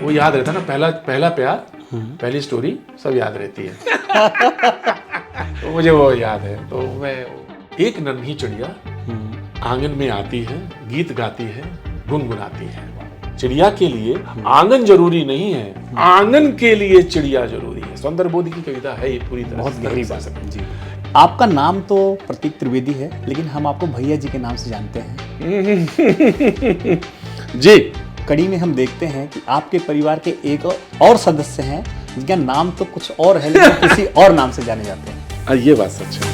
वो याद रहता ना, पहला प्यार, पहली स्टोरी सब याद रहती है। तो मुझे वो याद है। तो मैं, एक नन्ही चिड़िया आंगन में आती है, गीत गाती है, गुनगुनाती है। चिड़िया के लिए आंगन जरूरी नहीं है, आंगन के लिए चिड़िया जरूरी है। सौंदर्यबोध की कविता है ये पूरी तरह। बहुत गहरी बात है जी। आपका नाम तो प्रतीक त्रिवेदी है, लेकिन हम आपको भैया जी के नाम से जानते हैं। जी। कड़ी में हम देखते हैं कि आपके परिवार के एक और सदस्य हैं जिनका नाम तो कुछ और है, लेकिन किसी और नाम से जाने जाते हैं। ये बात सच है।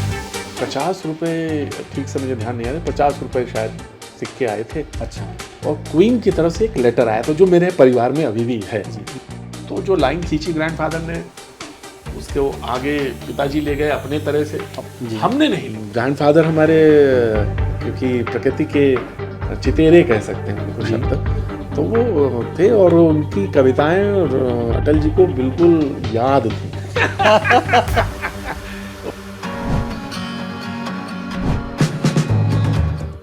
50 रुपए, ठीक से मुझे ध्यान नहीं आ रहा, 50 रुपए शायद सिक्के आए थे। अच्छा। और क्वीन की तरफ से एक लेटर आया था जो मेरे परिवार में अभी भी है। तो जो लाइन खींची ग्रैंडफादर ने, उसके वो आगे पिताजी ले गए अपने तरह से, हमने नहीं ली। ग्रैंडफादर हमारे, क्योंकि प्रकृति के चितेरे कह सकते हैं उनको शब्द, तो वो थे और उनकी कविताएं और अटल जी को बिल्कुल याद थी।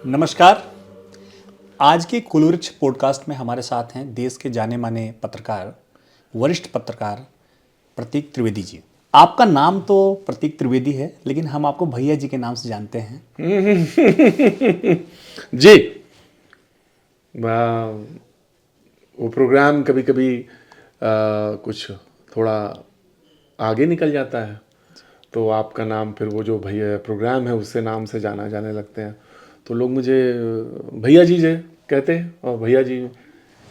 नमस्कार। आज के कुलवृक्ष पॉडकास्ट में हमारे साथ हैं देश के जाने माने पत्रकार, वरिष्ठ पत्रकार प्रतीक त्रिवेदी जी। आपका नाम तो प्रतीक त्रिवेदी है, लेकिन हम आपको भैया जी के नाम से जानते हैं। जी। वो प्रोग्राम कभी कभी कुछ थोड़ा आगे निकल जाता है, तो आपका नाम फिर वो जो भैया प्रोग्राम है उससे नाम से जाने लगते हैं, तो लोग मुझे भैया जी जे कहते हैं, और भैया जी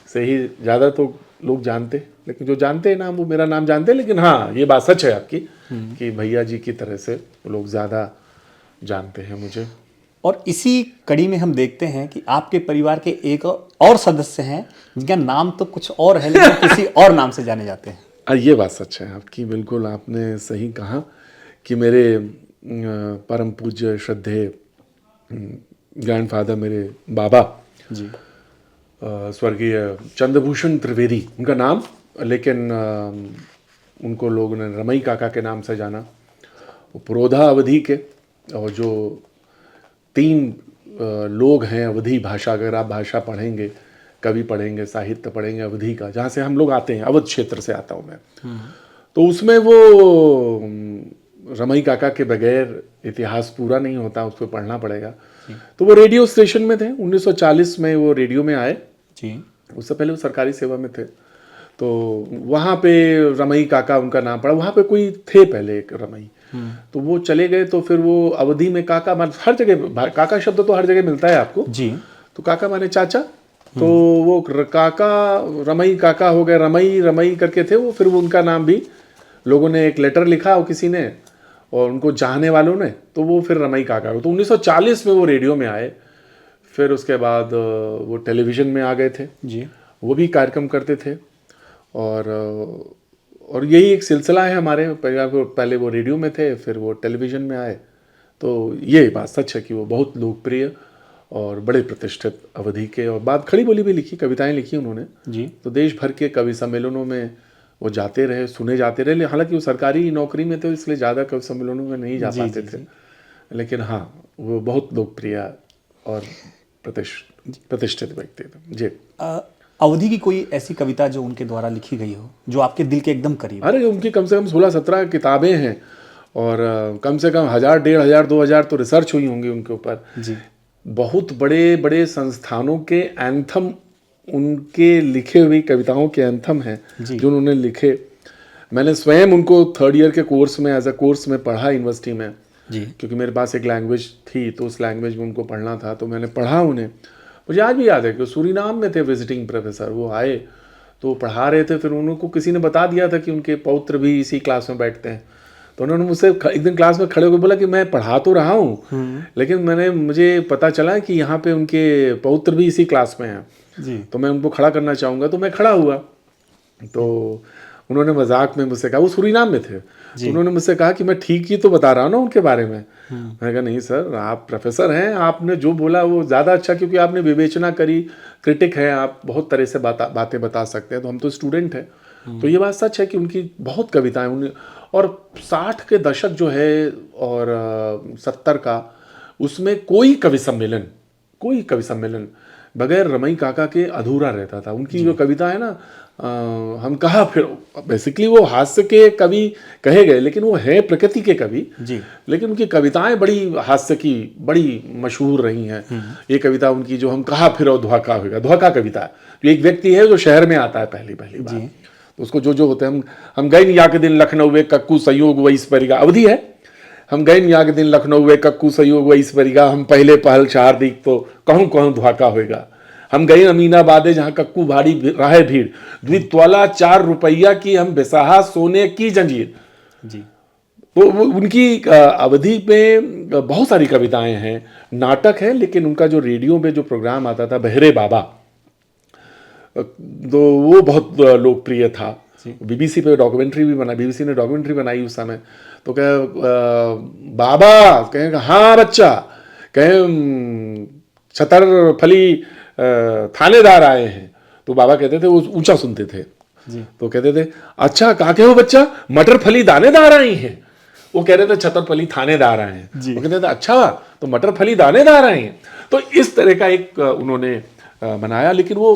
से ही ज़्यादा तो लोग जानते, लेकिन जो जानते हैं नाम वो मेरा नाम जानते हैं। लेकिन हाँ, ये बात सच है आपकी कि भैया जी की तरह से लोग ज़्यादा जानते हैं मुझे। और इसी कड़ी में हम देखते हैं कि आपके परिवार के एक और सदस्य हैं जिनका नाम तो कुछ और है, लेकिन किसी और नाम से जाने जाते हैं। ये बात सच है आपकी, बिल्कुल आपने सही कहा कि मेरे परम पूज्य श्रद्धेय ग्रैंडफादर, मेरे बाबा जी, स्वर्गीय चंद्रभूषण त्रिवेदी उनका नाम, लेकिन उनको लोगों ने रमई काका के नाम से जाना। वो पुरोधा अवधि के, और जो 3 लोग हैं अवधी भाषा, अगर आप भाषा पढ़ेंगे, कवि पढ़ेंगे, साहित्य पढ़ेंगे अवधी का, जहाँ से हम लोग आते हैं, अवध क्षेत्र से आता हूँ मैं, तो उसमें वो रमई काका के बगैर इतिहास पूरा नहीं होता, उसको पढ़ना पड़ेगा। तो वो रेडियो स्टेशन में थे, 1940 में वो रेडियो में आए जी। उससे पहले वो सरकारी सेवा में थे। तो वहाँ पे रमई काका उनका नाम पड़ा, वहाँ पे कोई थे पहले एक रमई, तो वो चले गए, तो फिर वो अवधि में काका, मतलब हर जगह काका शब्द तो हर जगह मिलता है आपको जी। तो काका माने चाचा, तो वो काका रमई काका हो गए, रमई करके थे वो। फिर वो उनका नाम भी लोगों ने एक लेटर लिखा हो किसी ने, और उनको चाहने वालों ने, तो वो फिर रमई काका हो। तो 1940 में वो रेडियो में आए। फिर उसके बाद वो टेलीविज़न में आ गए थे जी, वो भी कार्यक्रम करते थे। और यही एक सिलसिला है हमारे परिवार को, पहले वो रेडियो में थे, फिर वो टेलीविज़न में आए। तो ये बात सच है कि वो बहुत लोकप्रिय और बड़े प्रतिष्ठित अवधि के, और बात खड़ी बोली भी लिखी, कविताएं लिखी उन्होंने जी। तो देश भर के कवि सम्मेलनों में वो जाते रहे, सुने जाते रहे। हालांकि वो सरकारी नौकरी में थे, इसलिए ज़्यादा कवि सम्मेलनों में नहीं जा पाते थे, लेकिन हाँ, वो बहुत लोकप्रिय और प्रतिष्ठित व्यक्ति थे। जी। अवधि की कोई ऐसी कविता जो उनके द्वारा लिखी गई हो, जो आपके दिल के एकदम करीब? अरे उनकी कम से कम 16-17 किताबें हैं, और कम से कम 1000, 1500, 2000 तो रिसर्च हुई होंगी उनके ऊपर जी। बहुत बड़े बड़े संस्थानों के एंथम, उनके लिखे हुई कविताओं के एंथम हैं जो उन्होंने लिखे। मैंने स्वयं उनको 3rd ईयर के कोर्स में, एज अ कोर्स में पढ़ा यूनिवर्सिटी में जी। क्योंकि मेरे पास एक लैंग्वेज थी, तो उस लैंग्वेज में उनको पढ़ना था, तो मैंने पढ़ा उन्हें। मुझे आज भी याद है कि सूरीनाम में थे विजिटिंग प्रोफेसर, वो आए तो पढ़ा रहे थे। फिर उनको किसी ने बता दिया था कि उनके पौत्र भी इसी क्लास में बैठते हैं, तो उन्होंने मुझसे एक दिन क्लास में खड़े होकर बोला कि मैं पढ़ा तो रहा हूँ, लेकिन मुझे पता चला कि यहाँ पे उनके पौत्र भी इसी क्लास में हैं जी। तो मैं उनको खड़ा करना चाहूँगा। तो मैं खड़ा हुआ, तो उन्होंने मजाक में मुझसे कहा, वो सूरीनाम में थे, तो उन्होंने मुझसे कहा कि मैं ठीक ही तो बता रहा हूँ ना उनके बारे में। मैंने कहा नहीं सर, आप प्रोफेसर हैं, आपने जो बोला वो ज़्यादा अच्छा, क्योंकि आपने विवेचना करी, क्रिटिक हैं आप, बहुत तरह से बातें बता सकते हैं, तो हम तो स्टूडेंट हैं। तो ये बात सच है कि उनकी बहुत कविताएं, और 60 के दशक जो है और 70 का, उसमें कोई कवि सम्मेलन बगैर रमई काका के अधूरा रहता था। उनकी जो कविता है ना, हम कहा फिर, बेसिकली वो हास्य के कवि कहे गए, लेकिन वो है प्रकृति के कवि जी। लेकिन उनकी कविताएं बड़ी हास्य की, बड़ी मशहूर रही हैं। ये कविता उनकी जो हम कहा फिर धोखा होगा, धोखा कविता, जो एक व्यक्ति है जो शहर में आता है पहली बार, तो उसको जो होते हैं, हम गए या के दिन लखनऊ वे कक्कू संयोग वही परिगा, अवधि है, हम गए या के दिन लखनऊ वे कक्कू संयोग वही परिगा, हम पहले पहल चार दीक तो कहूँ कहूँ धोखा होगा, हम गए अमीनाबादे जहाँ कक्कू भारी राहे भीड़, द्वितवाला 4 रुपया की हम बेसाहा सोने की जंजीर। जी। तो उनकी अवधि में बहुत सारी कविताएं हैं, नाटक है, लेकिन उनका जो रेडियो में जो प्रोग्राम आता था बहरे बाबा, तो वो बहुत लोकप्रिय था। बीबीसी पे डॉक्यूमेंट्री भी बना, बीबीसी ने डॉक्यूमेंट्री बनाई उस समय। तो कहे बाबा, कहें हाँ बच्चा, कहें छतर फली थानेदार आए हैं, तो बाबा कहते थे, वो ऊंचा सुनते थे जी। तो कहते थे अच्छा काके हो बच्चा, मटर फली दानेदार आई हैं। वो कह रहे थे छतर फली थानेदार आए हैं, वो कहते थे अच्छा तो मटर फली दानेदार आए हैं। तो इस तरह का एक उन्होंने बनाया, लेकिन वो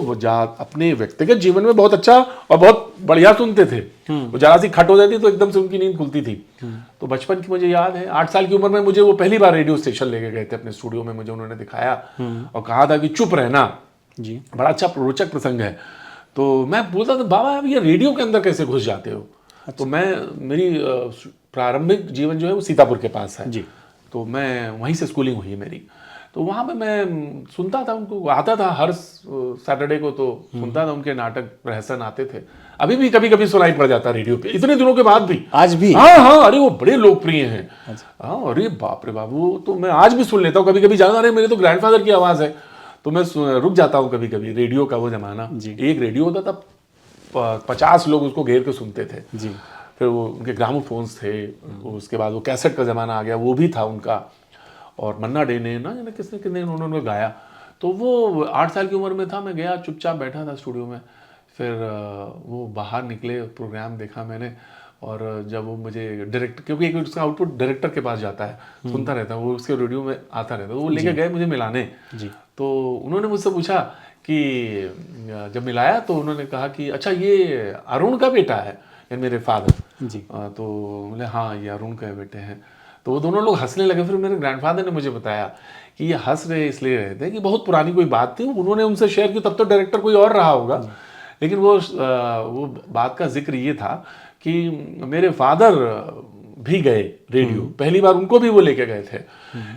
अपने व्यक्तिगत जीवन में बहुत अच्छा और बहुत बढ़िया सुनते थे। वो जरा सी खट हो जाती तो एकदम से उनकी नींद खुलती थी। तो बचपन की मुझे याद है, 8 साल की उम्र में मुझे वो पहली बार रेडियो स्टेशन लेके गए थे अपने स्टूडियो में, मुझे उन्होंने दिखाया और कहा था कि चुप रहना जी, बड़ा अच्छा रोचक प्रसंग है। तो मैं बोलता था बाबा आप ये रेडियो के अंदर कैसे घुस जाते हो? तो मेरी प्रारंभिक जीवन जो है वो सीतापुर के पास है जी। तो मैं वहीं से स्कूलिंग हुई है मेरी। तो वहाँ पे मैं सुनता था उनको, आता था हर सैटरडे को, तो सुनता था उनके नाटक प्रहसन आते थे। अभी भी कभी कभी सुनाई पड़ जाता रेडियो पे, इतने दिनों के बाद भी, आज भी। हाँ, अरे वो बड़े लोकप्रिय हैं। हाँ, अरे बाप रे बाबू, तो मैं आज भी सुन लेता हूँ कभी कभी, जाना अरे मेरे तो ग्रैंडफादर की आवाज़ है, तो मैं रुक जाता हूँ कभी कभी। रेडियो का वो जमाना, एक रेडियो होता था, 50 लोग उसको घेर के सुनते थे जी। फिर वो उनके ग्रामोफोन्स थे, उसके बाद वो कैसेट का ज़माना आ गया, वो भी था उनका। और मन्ना डे ने ना जाने किसने कितने उन्होंने गाया। तो वो 8 साल की उम्र में था, मैं गया चुपचाप बैठा था स्टूडियो में। फिर वो बाहर निकले, प्रोग्राम देखा मैंने, और जब वो मुझे डायरेक्टर, क्योंकि एक उसका आउटपुट डायरेक्टर के पास जाता है, सुनता रहता है वो, उसके रेडियो में आता रहता है, वो लेके गए मुझे मिलाने। तो उन्होंने मुझसे पूछा कि जब मिलाया तो उन्होंने कहा कि अच्छा ये अरुण का बेटा है, यानी मेरे फादर जी। तो बोले हाँ ये अरुण के बेटे हैं। तो वो दोनों लोग हंसने लगे। फिर मेरे ग्रैंडफादर ने मुझे बताया कि ये हंस रहे इसलिए रहे थे कि बहुत पुरानी कोई बात थी, उन्होंने उनसे शेयर की, तब तो डायरेक्टर कोई और रहा होगा, लेकिन वो बात का जिक्र ये था कि मेरे फादर भी गए रेडियो, पहली बार उनको भी वो लेके गए थे,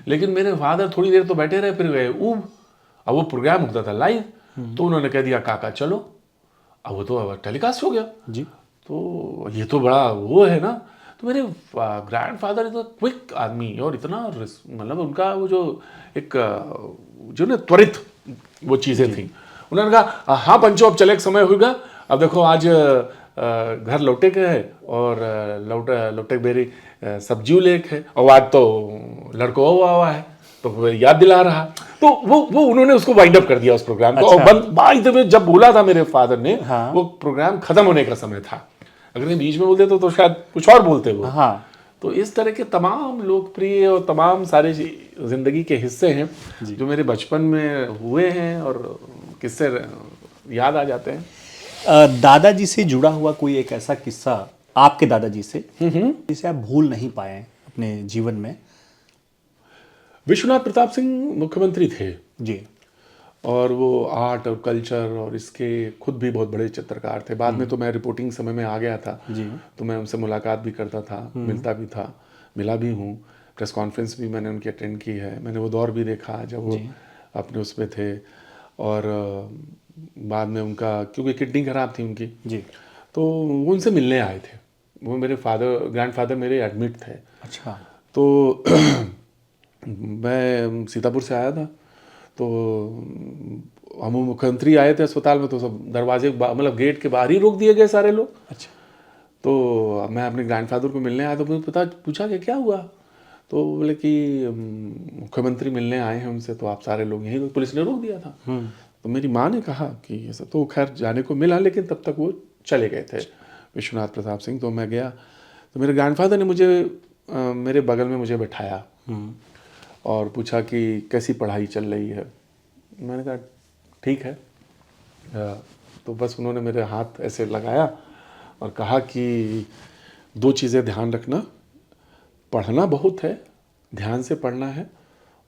लेकिन मेरे फादर थोड़ी देर तो बैठे रहे, फिर गए अब वो प्रोग्राम होता था लाइव, तो उन्होंने कह दिया काका चलो, अब वो तो टेलीकास्ट हो गया जी। तो ये तो बड़ा वो है ना। तो मेरे ग्रैंडफादर इतना क्विक आदमी, और इतना मतलब उनका वो जो एक जो ना त्वरित वो चीज़ें थी। उन्होंने कहा हाँ पंचो अब चले समय होगा, अब देखो आज घर लौटे के है और लौटे बेरी सब्जी लेक है, और आज तो लड़को हुआ है, तो याद दिला रहा। तो वो उन्होंने उसको वाइंड अप कर दिया उस प्रोग्राम को। और बंद जब बोला था मेरे फादर ने, वो प्रोग्राम खत्म होने का समय था, अगर बीच में बोलते तो शायद कुछ और बोलते वो। हाँ। तो इस तरह के तमाम लोकप्रिय और तमाम सारे जिंदगी के हिस्से हैं जो मेरे बचपन में हुए हैं और किस्से याद आ जाते हैं। दादाजी से जुड़ा हुआ कोई एक ऐसा किस्सा आपके दादाजी से जिसे आप भूल नहीं पाए अपने जीवन में? विश्वनाथ प्रताप सिंह मुख्यमंत्री थे जी, और वो आर्ट और कल्चर और इसके खुद भी बहुत बड़े चित्रकार थे। बाद में तो मैं रिपोर्टिंग समय में आ गया था जी, तो मैं उनसे मुलाकात भी करता था, मिलता भी था, मिला भी हूँ। प्रेस कॉन्फ्रेंस भी मैंने उनकी अटेंड की है, मैंने वो दौर भी देखा जब वो अपने उसमें थे। और बाद में उनका क्योंकि किडनी खराब थी उनकी जी, तो वो उनसे मिलने आए थे। वो मेरे ग्रैंडफादर मेरे एडमिट थे। अच्छा। तो मैं सीतापुर से आया था, तो हम मुख्यमंत्री आए थे अस्पताल में, तो सब दरवाजे मतलब गेट के बाहर ही रोक दिए गए सारे लोग। अच्छा। तो मैं अपने ग्रैंडफादर को मिलने आया, तो मुझे पूछा कि क्या हुआ, तो बोले कि मुख्यमंत्री मिलने आए हैं उनसे, तो आप सारे लोग यहीं, पुलिस ने रोक दिया था। तो मेरी माँ ने कहा कि ये सब तो खैर जाने को मिला, लेकिन तब तक वो चले गए थे विश्वनाथ प्रताप सिंह। तो मैं गया, तो मेरे ग्रैंडफादर ने मुझे मेरे बगल में मुझे बैठाया और पूछा कि कैसी पढ़ाई चल रही है। मैंने कहा ठीक है। तो बस उन्होंने मेरे हाथ ऐसे लगाया और कहा कि 2 चीज़ें ध्यान रखना, पढ़ना बहुत है, ध्यान से पढ़ना है,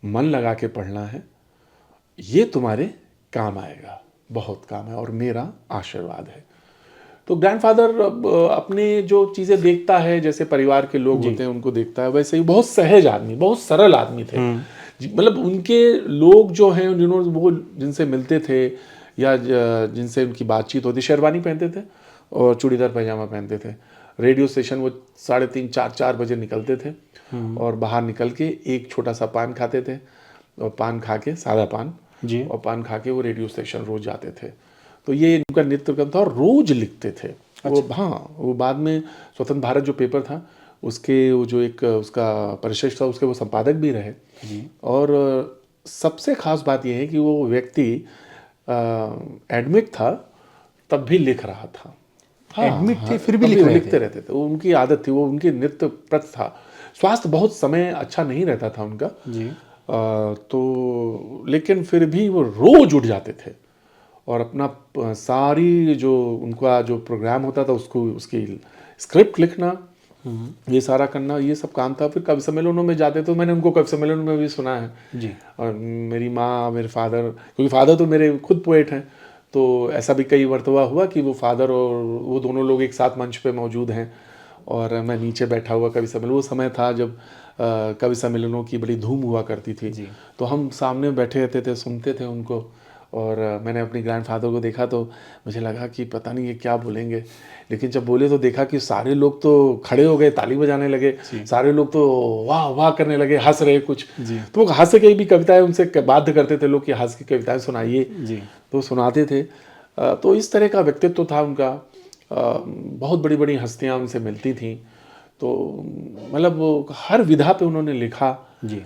मन लगा के पढ़ना है, ये तुम्हारे काम आएगा, बहुत काम है और मेरा आशीर्वाद है। तो ग्रैंडफादर अपने जो चीज़ें देखता है, जैसे परिवार के लोग होते हैं उनको देखता है, वैसे ही बहुत सहज आदमी, बहुत सरल आदमी थे। मतलब उनके लोग जो हैं जिन्होंने वो जिनसे मिलते थे या जिनसे उनकी बातचीत होती, शेरवानी पहनते थे और चूड़ीदार पैजामा पहनते थे। रेडियो स्टेशन वो 3:30 4 बजे निकलते थे और बाहर निकल के एक छोटा सा पान खाते थे और पान खा के, सादा पान जी। और पान खा के वो रेडियो स्टेशन रोज जाते थे। तो ये उनका नित्य कर्म था और रोज लिखते थे। वो हाँ, वो बाद में स्वतंत्र भारत जो पेपर था उसके वो जो एक उसका परिशिष्ट था उसके वो संपादक भी रहे। और सबसे खास बात यह है कि वो व्यक्ति एडमिट था तब भी लिख रहा था। एडमिट थे फिर भी तब लिख वो रहे लिखते थे। रहते थे। वो उनकी आदत थी, वो उनकी नित्य प्रत था। स्वास्थ्य बहुत समय अच्छा नहीं रहता था उनका जी। तो लेकिन फिर भी वो रोज उठ जाते थे और अपना सारी जो उनका जो प्रोग्राम होता था उसको उसकी स्क्रिप्ट लिखना, ये सारा करना, ये सब काम था। फिर कवि सम्मेलनों में जाते तो मैंने उनको कवि सम्मेलनों में भी सुना है जी। और मेरी माँ, मेरे फादर, क्योंकि फादर तो मेरे खुद पोएट हैं, तो ऐसा भी कई मरतबा हुआ कि वो फादर और वो दोनों लोग एक साथ मंच पे मौजूद हैं और मैं नीचे बैठा हुआ कवि सम्मेलन। वो समय था जब कवि सम्मेलनों की बड़ी धूम हुआ करती थी। तो हम सामने बैठे रहते थे, सुनते थे उनको। और मैंने अपनी ग्रैंडफादर को देखा तो मुझे लगा कि पता नहीं ये क्या बोलेंगे, लेकिन जब बोले तो देखा कि सारे लोग तो खड़े हो गए, ताली बजाने लगे, सारे लोग तो वाह वाह करने लगे, हंस रहे कुछ। तो वो हंस के भी कविताएं उनसे बाध्य करते थे लोग कि हंस की कविताएं सुनाइए, तो सुनाते थे। तो इस तरह का व्यक्तित्व था उनका। बहुत बड़ी बड़ी हस्तियां उनसे मिलती थीं। तो मतलब वो हर विधा पे उन्होंने लिखा। जी।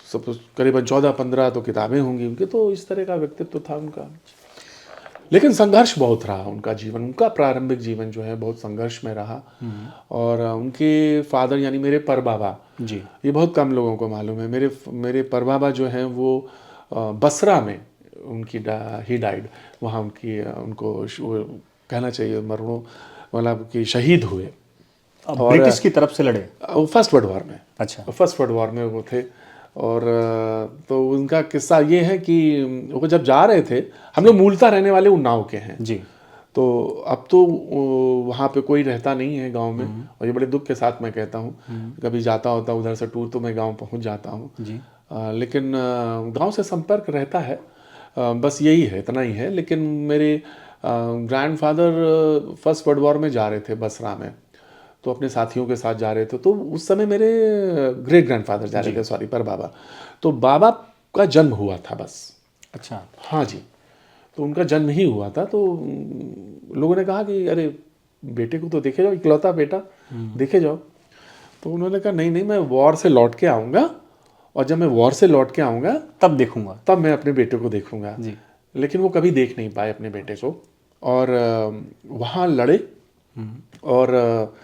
सब करीबन 14-15 तो किताबें होंगी उनकी। तो इस तरह का व्यक्तित्व था उनका। लेकिन संघर्ष बहुत रहा उनका जीवन। उनका प्रारंभिक जीवन जो है बहुत संघर्ष में रहा। और उनके फादर यानी मेरे परबाबा, जी। ये बहुत कम लोगों को मालूम है। मेरे परबाबा जो हैं वो बसरा में उनकी ही डाइड, वहाँ उनकी उनको वो कहना चाहिए मरणों मतलब कि शहीद हुए। अब ब्रिटिश की तरफ से लड़े। फर्स्ट वर्ल्ड वॉर में। अच्छा। फर्स्ट वर्ल्ड वॉर में वो थे। और तो उनका किस्सा ये है कि वो जब जा रहे थे, हम लोग मूलतः रहने वाले उन्नाव के हैं जी। तो अब तो वहाँ पे कोई रहता नहीं है गांव में। और ये बड़े दुख के साथ मैं कहता हूँ, कभी जाता होता उधर से टूर तो मैं गांव पहुँच जाता हूँ जी। लेकिन गांव से संपर्क रहता है। बस यही है, इतना ही है। लेकिन मेरे ग्रैंडफादर फर्स्ट वर्ल्ड वॉर में जा रहे थे बसरा में, तो अपने साथियों के साथ जा रहे थे। तो उस समय मेरे ग्रेट ग्रैंडफादर जा रहे थे, सॉरी, पर बाबा। तो बाबा का जन्म हुआ था बस। अच्छा। हाँ जी, तो उनका जन्म ही हुआ था। तो लोगों ने कहा कि अरे बेटे को तो देखे जाओ, इकलौता बेटा, देखे जाओ। तो उन्होंने कहा नहीं नहीं, मैं वॉर से लौट के आऊँगा और जब मैं वॉर से लौट के आऊँगा तब देखूंगा, तब मैं अपने बेटे को देखूंगा। जी। लेकिन वो कभी देख नहीं पाए अपने बेटे को। और वहाँ लड़े और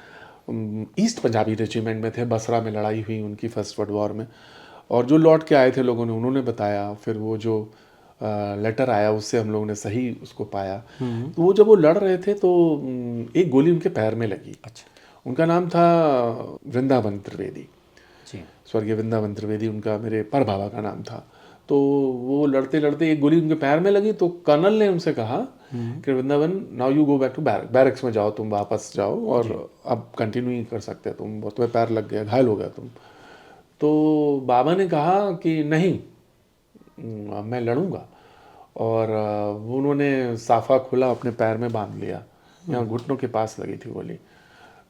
ईस्ट पंजाबी रेजिमेंट में थे। बसरा में लड़ाई हुई उनकी फर्स्ट वर्ल्ड वॉर में। और जो लौट के आए थे लोगों ने, उन्होंने बताया, फिर वो जो लेटर आया उससे हम लोगों ने सही उसको पाया। तो वो जब वो लड़ रहे थे तो एक गोली उनके पैर में लगी। अच्छा। उनका नाम था वृंदावन त्रिवेदी, जी। स्वर्गीय वृंदावन त्रिवेदी उनका मेरे पर बाबा का नाम था। तो वो लड़ते लड़ते एक गोली उनके पैर में लगी। तो कर्नल ने उनसे कहा कि Vrindavan, now you go back to barracks में जाओ, तुम वापस जाओ और अब कंटिन्यू नहीं कर सकते तुम, तुम्हें पैर लग गया, घायल हो गया तुम। तो बाबा ने कहा कि नहीं, मैं लड़ूंगा। और वो उन्होंने साफा खुला अपने पैर में बांध लिया, यहाँ घुटनों के पास लगी थी गोली।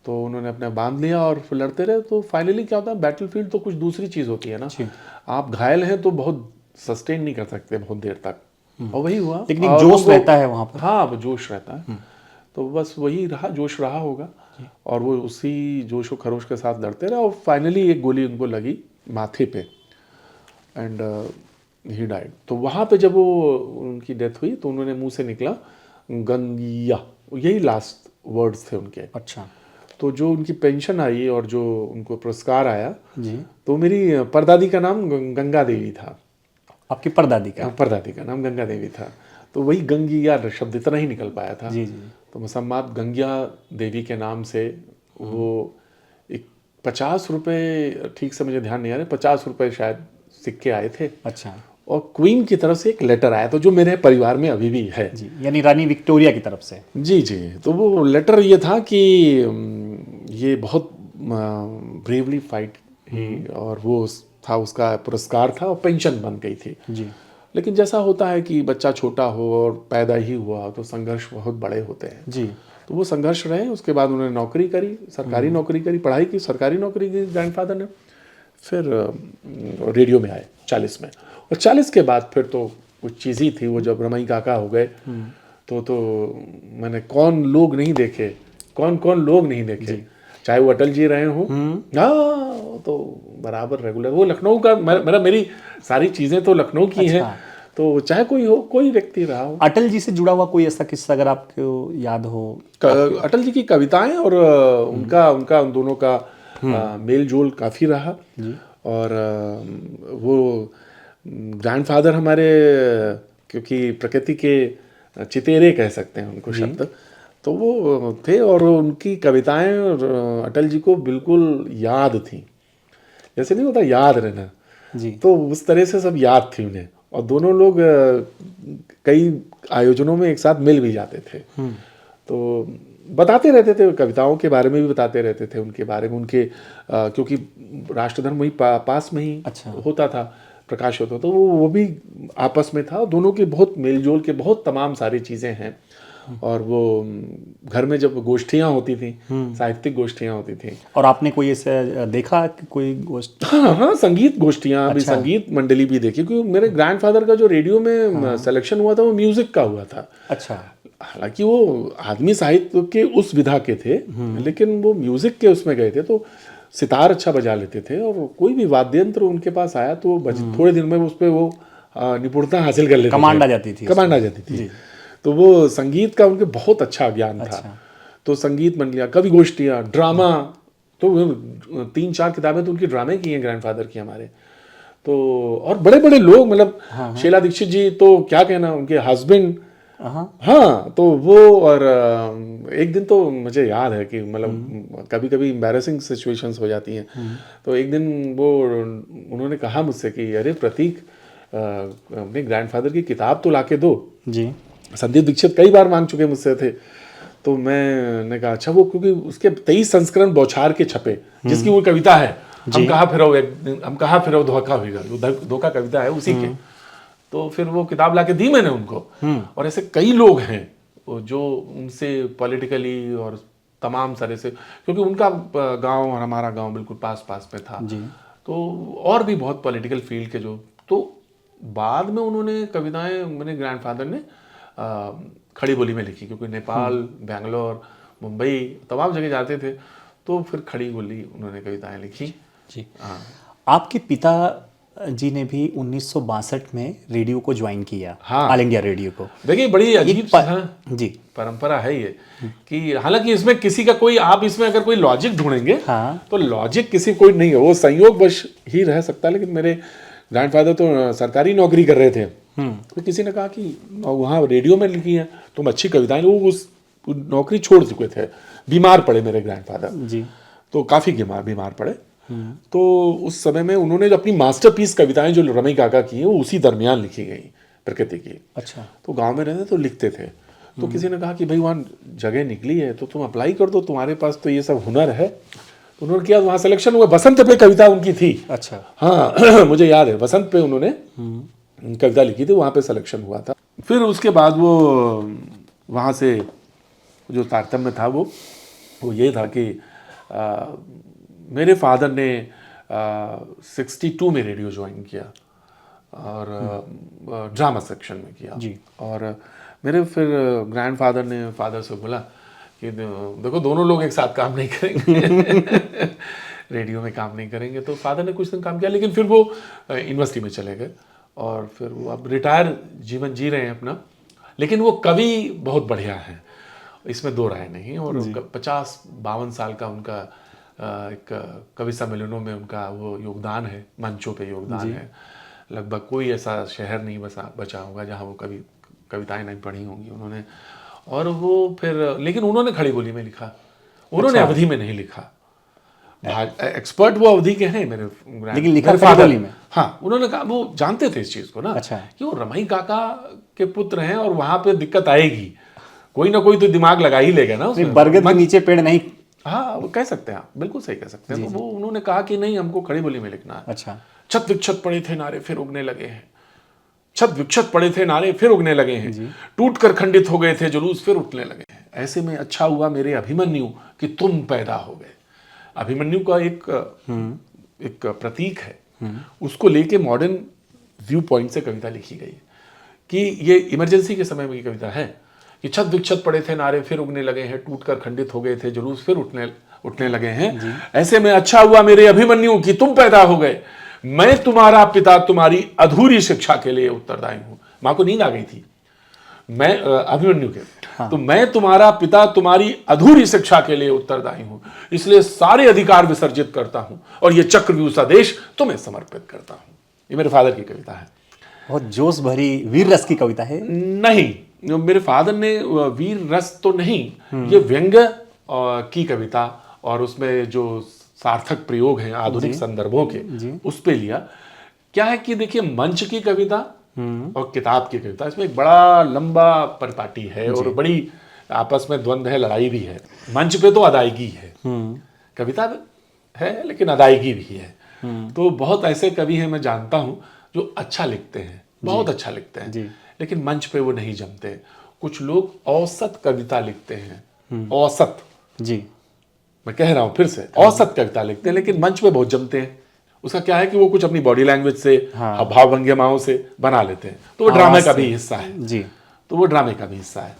तो उन्होंने अपने बांध लिया और फिर लड़ते रहे। तो फाइनली क्या होता है, बैटलफील्ड तो कुछ दूसरी चीज़ होती है ना। आप घायल हैं तो बहुत सस्टेन नहीं कर सकते बहुत देर तक, और वही हुआ। लेकिन एक जोश रहता है वहाँ पर। हाँ, वो जोश रहता है। तो बस वही रहा, जोश रहा होगा। और वो उसी जोश व खरोश के साथ लड़ते रहे और फाइनली एक गोली उनको लगी माथे पे एंड ही डाइड। तो वहाँ पे जब वो उनकी डेथ हुई तो उन्होंने मुंह से निकला गंगिया, यही लास्ट वर्ड्स थे उनके। अच्छा। तो जो उनकी पेंशन आई और जो उनको पुरस्कार आया जी। तो मेरी परदादी का नाम गंगा देवी था। आपकी परदादी का? परदादी का नाम गंगा देवी था। तो वही गंगिया शब्द इतना ही निकल पाया था। जी जी। तो मुसम्मात गंगिया देवी के नाम से वो एक 50 रुपये, ठीक से मुझे ध्यान नहीं आ रहा, 50 रुपये शायद सिक्के आए थे, अच्छा और क्वीन की तरफ से एक लेटर आया था जो मेरे परिवार में अभी भी है। जी, यानी रानी विक्टोरिया की तरफ से। जी जी। तो वो लेटर ये था कि ये बहुत ब्रेवली फाइट ही, और वो था, उसका पुरस्कार था और पेंशन बन गई थी। जी लेकिन जैसा होता है कि बच्चा छोटा हो और पैदा ही हुआ तो संघर्ष बहुत बड़े होते हैं। जी। तो वो संघर्ष रहे। उसके बाद उन्होंने नौकरी करी, सरकारी नौकरी करी, पढ़ाई की, सरकारी नौकरी की ग्रैंडफादर ने। फिर रेडियो में आए 40 में, और 40 के बाद फिर तो कुछ चीज़ ही थी। वो जब रमई काका हो गए तो मैंने कौन लोग नहीं देखे, कौन कौन लोग नहीं देखे, चाहे वो अटल जी रहे हों, हाँ तो बराबर रेगुलर। वो लखनऊ का, मेरी सारी चीज़ें तो लखनऊ की हैं, तो चाहे कोई हो, कोई व्यक्ति रहा हो। अटल जी से जुड़ा हुआ कोई ऐसा किस्सा अगर आपको याद हो? अटल जी की कविताएं और उनका उन दोनों का मेल जोल काफ़ी रहा। और वो ग्रैंडफादर हमारे, क्योंकि प्रकृति के चितेरे कह सकते हैं उनको शब्द, तो वो थे। और उनकी कविताएं और अटल जी को बिल्कुल याद थी, जैसे नहीं होता याद रहना जी। तो उस तरह से सब याद थी उन्हें। और दोनों लोग कई आयोजनों में एक साथ मिल भी जाते थे। तो बताते रहते थे, कविताओं के बारे में भी बताते रहते थे, उनके बारे में, उनके क्योंकि राष्ट्रधर्म वही पास में ही होता था, प्रकाश होता, तो वो भी आपस में था। दोनों के बहुत मेलजोल के बहुत तमाम सारी चीज़ें हैं। और वो घर में जब गोष्ठियाँ होती थी, साहित्यिक गोष्ठियाँ होती थी। और आपने कोई ऐसे देखा कि कोई गोष्ठ? हाँ, संगीत गोष्ठियाँ भी, संगीत मंडली भी देखी, क्योंकि मेरे ग्रैंडफादर का जो रेडियो में सिलेक्शन हुआ था वो म्यूजिक का हुआ था। अच्छा। हालांकि वो आदमी साहित्य के उस विधा के थे, लेकिन वो म्यूजिक के उसमें गए थे, तो सितार अच्छा बजा लेते थे, और कोई भी वाद्य यंत्र उनके पास आया तो थोड़े दिन में उस पर वो निपुणता हासिल कर लेते थे, कमांड आ जाती थी। कमांड आ जाती थी। तो वो संगीत का उनके बहुत अच्छा ज्ञान था। तो संगीत मंडलियाँ, कवि गोष्ठियाँ, ड्रामा, तो 3-4 किताबें तो उनकी ड्रामे की हैं ग्रैंडफादर की हमारे। तो और बड़े बड़े लोग, मतलब शीला दीक्षित जी तो क्या कहना, उनके हस्बैंड, हाँ, तो वो। और एक दिन तो मुझे याद है कि मतलब कभी कभी एम्बैरेसिंग सिचुएशंस हो जाती हैं। तो एक दिन वो उन्होंने कहा मुझसे कि अरे प्रतीक, अपने ग्रैंडफादर की किताब तो लाके दो जी। संदीप दीक्षित कई बार मांग चुके मुझसे थे। तो मैंने कहा अच्छा, वो क्योंकि उसके 23 संस्करण बौछार के छपे, जिसकी वो कविता है, हम कहाँ फिरो धोखा होगा, धोखा कविता है उसी के। तो फिर वो किताब लाके दी मैंने उनको। और ऐसे कई लोग हैं जो उनसे पॉलिटिकली और तमाम तरह से, क्योंकि उनका गांव और हमारा गांव बिल्कुल पास पास में था जी। तो और भी बहुत पॉलिटिकल फील्ड के जो, तो बाद में उन्होंने कविताएं मेरे ग्रैंडफादर ने खड़ी बोली में लिखी, क्योंकि नेपाल, बेंगलोर, मुंबई तमाम जगह जाते थे, तो फिर खड़ी बोली उन्होंने कविताएं लिखी। जी। आपके पिता जी ने भी 1962 में रेडियो को ज्वाइन किया, ऑल इंडिया रेडियो को। देखिए बड़ी अजीब जी परंपरा है ये, कि हालांकि इसमें किसी का कोई, आप इसमें अगर कोई लॉजिक ढूंढेंगे तो लॉजिक किसी कोई नहीं है, वो संयोगवश ही रह सकता है। लेकिन मेरे ग्रैंडफादर तो सरकारी नौकरी कर रहे थे, तो किसी ने कहा कि वहाँ रेडियो में लिखी है तुम अच्छी कविताएं, वो उस नौकरी छोड़ चुके थे, बीमार पड़े मेरे ग्रैंडफादर जी, तो काफ़ी बीमार पड़े। तो उस समय में उन्होंने जो अपनी मास्टरपीस कविताएं जो रमई काका की है वो उसी दरमियान लिखी गई, प्रकृति की। अच्छा। तो गांव में रहते तो लिखते थे, तो किसी ने कहा कि भाई वहाँ जगह निकली है तो तुम अप्लाई कर दो, तुम्हारे पास तो ये सब हुनर है। तो उन्होंने किया, वहाँ सिलेक्शन हुआ। बसंत पे कविता उनकी थी। अच्छा। हाँ मुझे याद है, बसंत पे उन्होंने कविता लिखी थी, वहाँ पे सिलेक्शन हुआ था। फिर उसके बाद वो वहाँ से जो तारतम्य था वो ये था कि मेरे फादर ने 62 में रेडियो ज्वाइन किया और ड्रामा सेक्शन में किया जी। और मेरे फिर ग्रैंडफादर ने फादर से बोला कि देखो दोनों लोग एक साथ काम नहीं करेंगे रेडियो में काम नहीं करेंगे। तो फादर ने कुछ दिन काम किया, लेकिन फिर वो यूनिवर्सिटी में चले गए और फिर वो अब रिटायर जीवन जी रहे हैं अपना। लेकिन वो कवि बहुत बढ़िया हैं, इसमें दो राय नहीं। और 50-52 साल का उनका एक कवि सम्मेलनों में उनका वो योगदान है, मंचों पे योगदान है। लगभग कोई ऐसा शहर नहीं बचा होगा जहाँ वो कभी कविताएं नहीं पढ़ी होंगी उन्होंने। और वो फिर लेकिन उन्होंने खड़ी बोली में लिखा, उन्होंने अवधि में नहीं लिखा। एक्सपर्ट वो अवधि के हैं मेरे, लेकिन लिखा मेरे खड़ी father। बोली में। हाँ, उन्होंने कहा, वो जानते थे इस चीज को ना, अच्छा। कि वो रमई काका के पुत्र हैं और वहां पे दिक्कत आएगी, कोई ना कोई तो दिमाग लगा ही लेगा ना उसमें। बरगद के नीचे पेड़ नहीं। हाँ, वो कह सकते हैं आप, बिल्कुल सही कह सकते हैं। तो वो उन्होंने कहा कि नहीं, हमको खड़ी बोली में लिखना है। अच्छा। छत विक्षत पड़े थे नारे फिर उगने लगे हैं, छत विक्षत पड़े थे नारे फिर उगने लगे हैं, टूट कर खंडित हो गए थे जुलूस फिर उठने लगे हैं। ऐसे में अच्छा हुआ मेरे अभिमन्यु कि तुम पैदा हो गए। अभिमन्यु का एक प्रतीक है, उसको लेके मॉडर्न व्यू पॉइंट से कविता लिखी गई है कि ये इमरजेंसी के समय में ये कविता है कि छत विक्षत पड़े थे नारे फिर उगने लगे हैं, टूट कर खंडित हो गए थे जुलूस फिर उठने लगे हैं। ऐसे में अच्छा हुआ मेरे अभिमन्यु कि तुम पैदा हो गए, मैं तुम्हारा पिता तुम्हारी अधूरी शिक्षा के लिए उत्तरदायी हूं। मां को नींद आ गई थी, मैं अभिमन्यु के, तो मैं तुम्हारा पिता तुम्हारी अधूरी शिक्षा के लिए उत्तरदायी हूं, इसलिए सारे अधिकार विसर्जित करता हूं और ये चक्रव्यूह सा देश तुम्हें समर्पित करता हूं। ये मेरे फादर की कविता है। बहुत जोश भरी वीर रस की कविता है। नहीं, मेरे फादर ने वीर रस तो नहीं, ये व्यंग्य की कविता और उसमें जो सार्थक प्रयोग हैं आधुनिक संदर्भों के, उस पे लिया। क्या है कि देखिए, मंच की कविता और किताब की कविता, इसमें एक बड़ा लंबा परिपाटी है और बड़ी आपस में द्वंद्व है, लड़ाई भी है। मंच पे तो अदायगी है, कविता है लेकिन अदायगी भी है। तो बहुत ऐसे कवि हैं मैं जानता हूं जो अच्छा लिखते हैं, बहुत अच्छा लिखते हैं, लेकिन मंच पे वो नहीं जमते। कुछ लोग औसत कविता लिखते हैं, औसत, जी मैं कह रहा हूं फिर से, औसत कविता लिखते हैं लेकिन मंच पे बहुत जमते हैं। उसका क्या है कि वो कुछ अपनी बॉडी लैंग्वेज से, भाव भंगिमाओं से बना लेते हैं, तो वो ड्रामे का भी हिस्सा है जी, तो वो ड्रामे का भी हिस्सा है।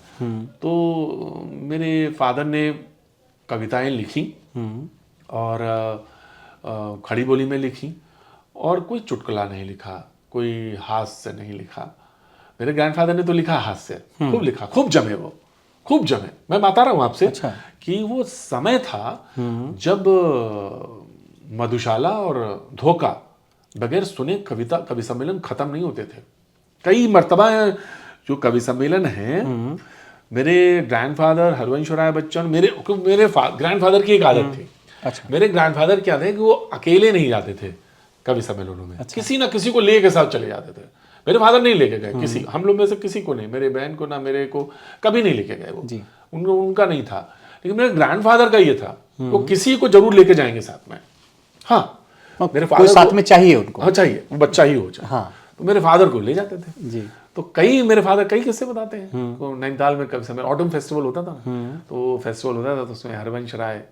तो मेरे फादर ने कविताएं लिखी और खड़ी बोली में लिखी, और कोई चुटकुला नहीं लिखा, कोई हास्य नहीं लिखा। मेरे ग्रैंडफादर ने तो लिखा हास्य, खूब लिखा, खूब जमे, वो खूब जमे। मैं बता रहा हूं आपसे कि वो समय था जब मधुशाला और धोखा बगैर सुने कवि सम्मेलन खत्म नहीं होते थे। कई मर्तबा जो कवि सम्मेलन है, मेरे ग्रैंडफादर हरवंश राय बच्चन, मेरे ग्रैंडफादर की एक आदत थी। अच्छा। मेरे ग्रैंडफादर क्या थे कि वो अकेले नहीं जाते थे कवि सम्मेलनों में। अच्छा। किसी ना किसी को लेके साथ चले जाते थे। मेरे फादर नहीं लेके गए किसी, हम लोग में से किसी को नहीं, मेरे बहन को ना मेरे को कभी नहीं लेके गए वो, उनका नहीं था। लेकिन मेरे ग्रैंडफादर का ये था, वो किसी को जरूर लेके जाएंगे साथ में। हाँ, मेरे फादर साथ में चाहिए उनको। हाँ, चाहिए, वो बच्चा ही हो जाए। हाँ, तो मेरे फादर को ले जाते थे जी। तो मेरे फादर कई किस्से बताते हैं। तो नैनीताल में कभी समय ऑटम फेस्टिवल होता था, तो फेस्टिवल होता था, तो उसमें हरवंश राय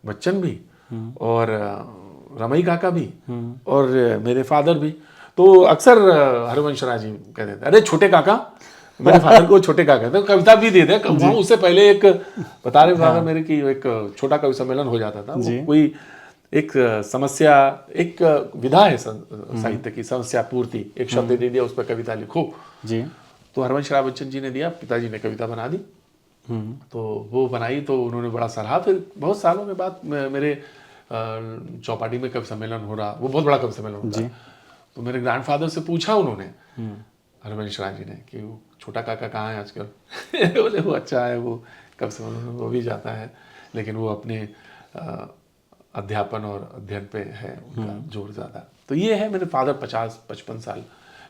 बच्चन भी और रमई काका भी और मेरे फादर भी। तो अक्सर हरवंश राय जी कहते थे, अरे छोटे काका, मेरे फादर को छोटे काका, तो कविता भी दे दे। वहाँ उससे पहले एक बता रहे फादर मेरे की एक छोटा कवि सम्मेलन हो जाता था। वो कोई एक समस्या, एक विधा है साहित्य की, समस्या पूर्ति, एक शब्द दे दिया, उस पर कविता लिखो जी। तो हरवंश राय बच्चन जी ने दिया, पिताजी ने कविता बना दी। तो वो बनाई तो उन्होंने बड़ा सराहा। फिर बहुत सालों के बाद मेरे चौपाटी में कवि सम्मेलन हो रहा, वो बहुत बड़ा कवि सम्मेलन होता है, तो मेरे ग्रैंडफादर से पूछा उन्होंने, हरवंश राय जी ने, कि वो छोटा काका कहाँ है आजकल? बोले वो अच्छा है, वो कवि सम्मेलन वो भी जाता है, लेकिन वो अपने अध्यापन और अध्ययन पे है उनका जोर ज़्यादा। तो ये है, मेरे फादर 50-55 साल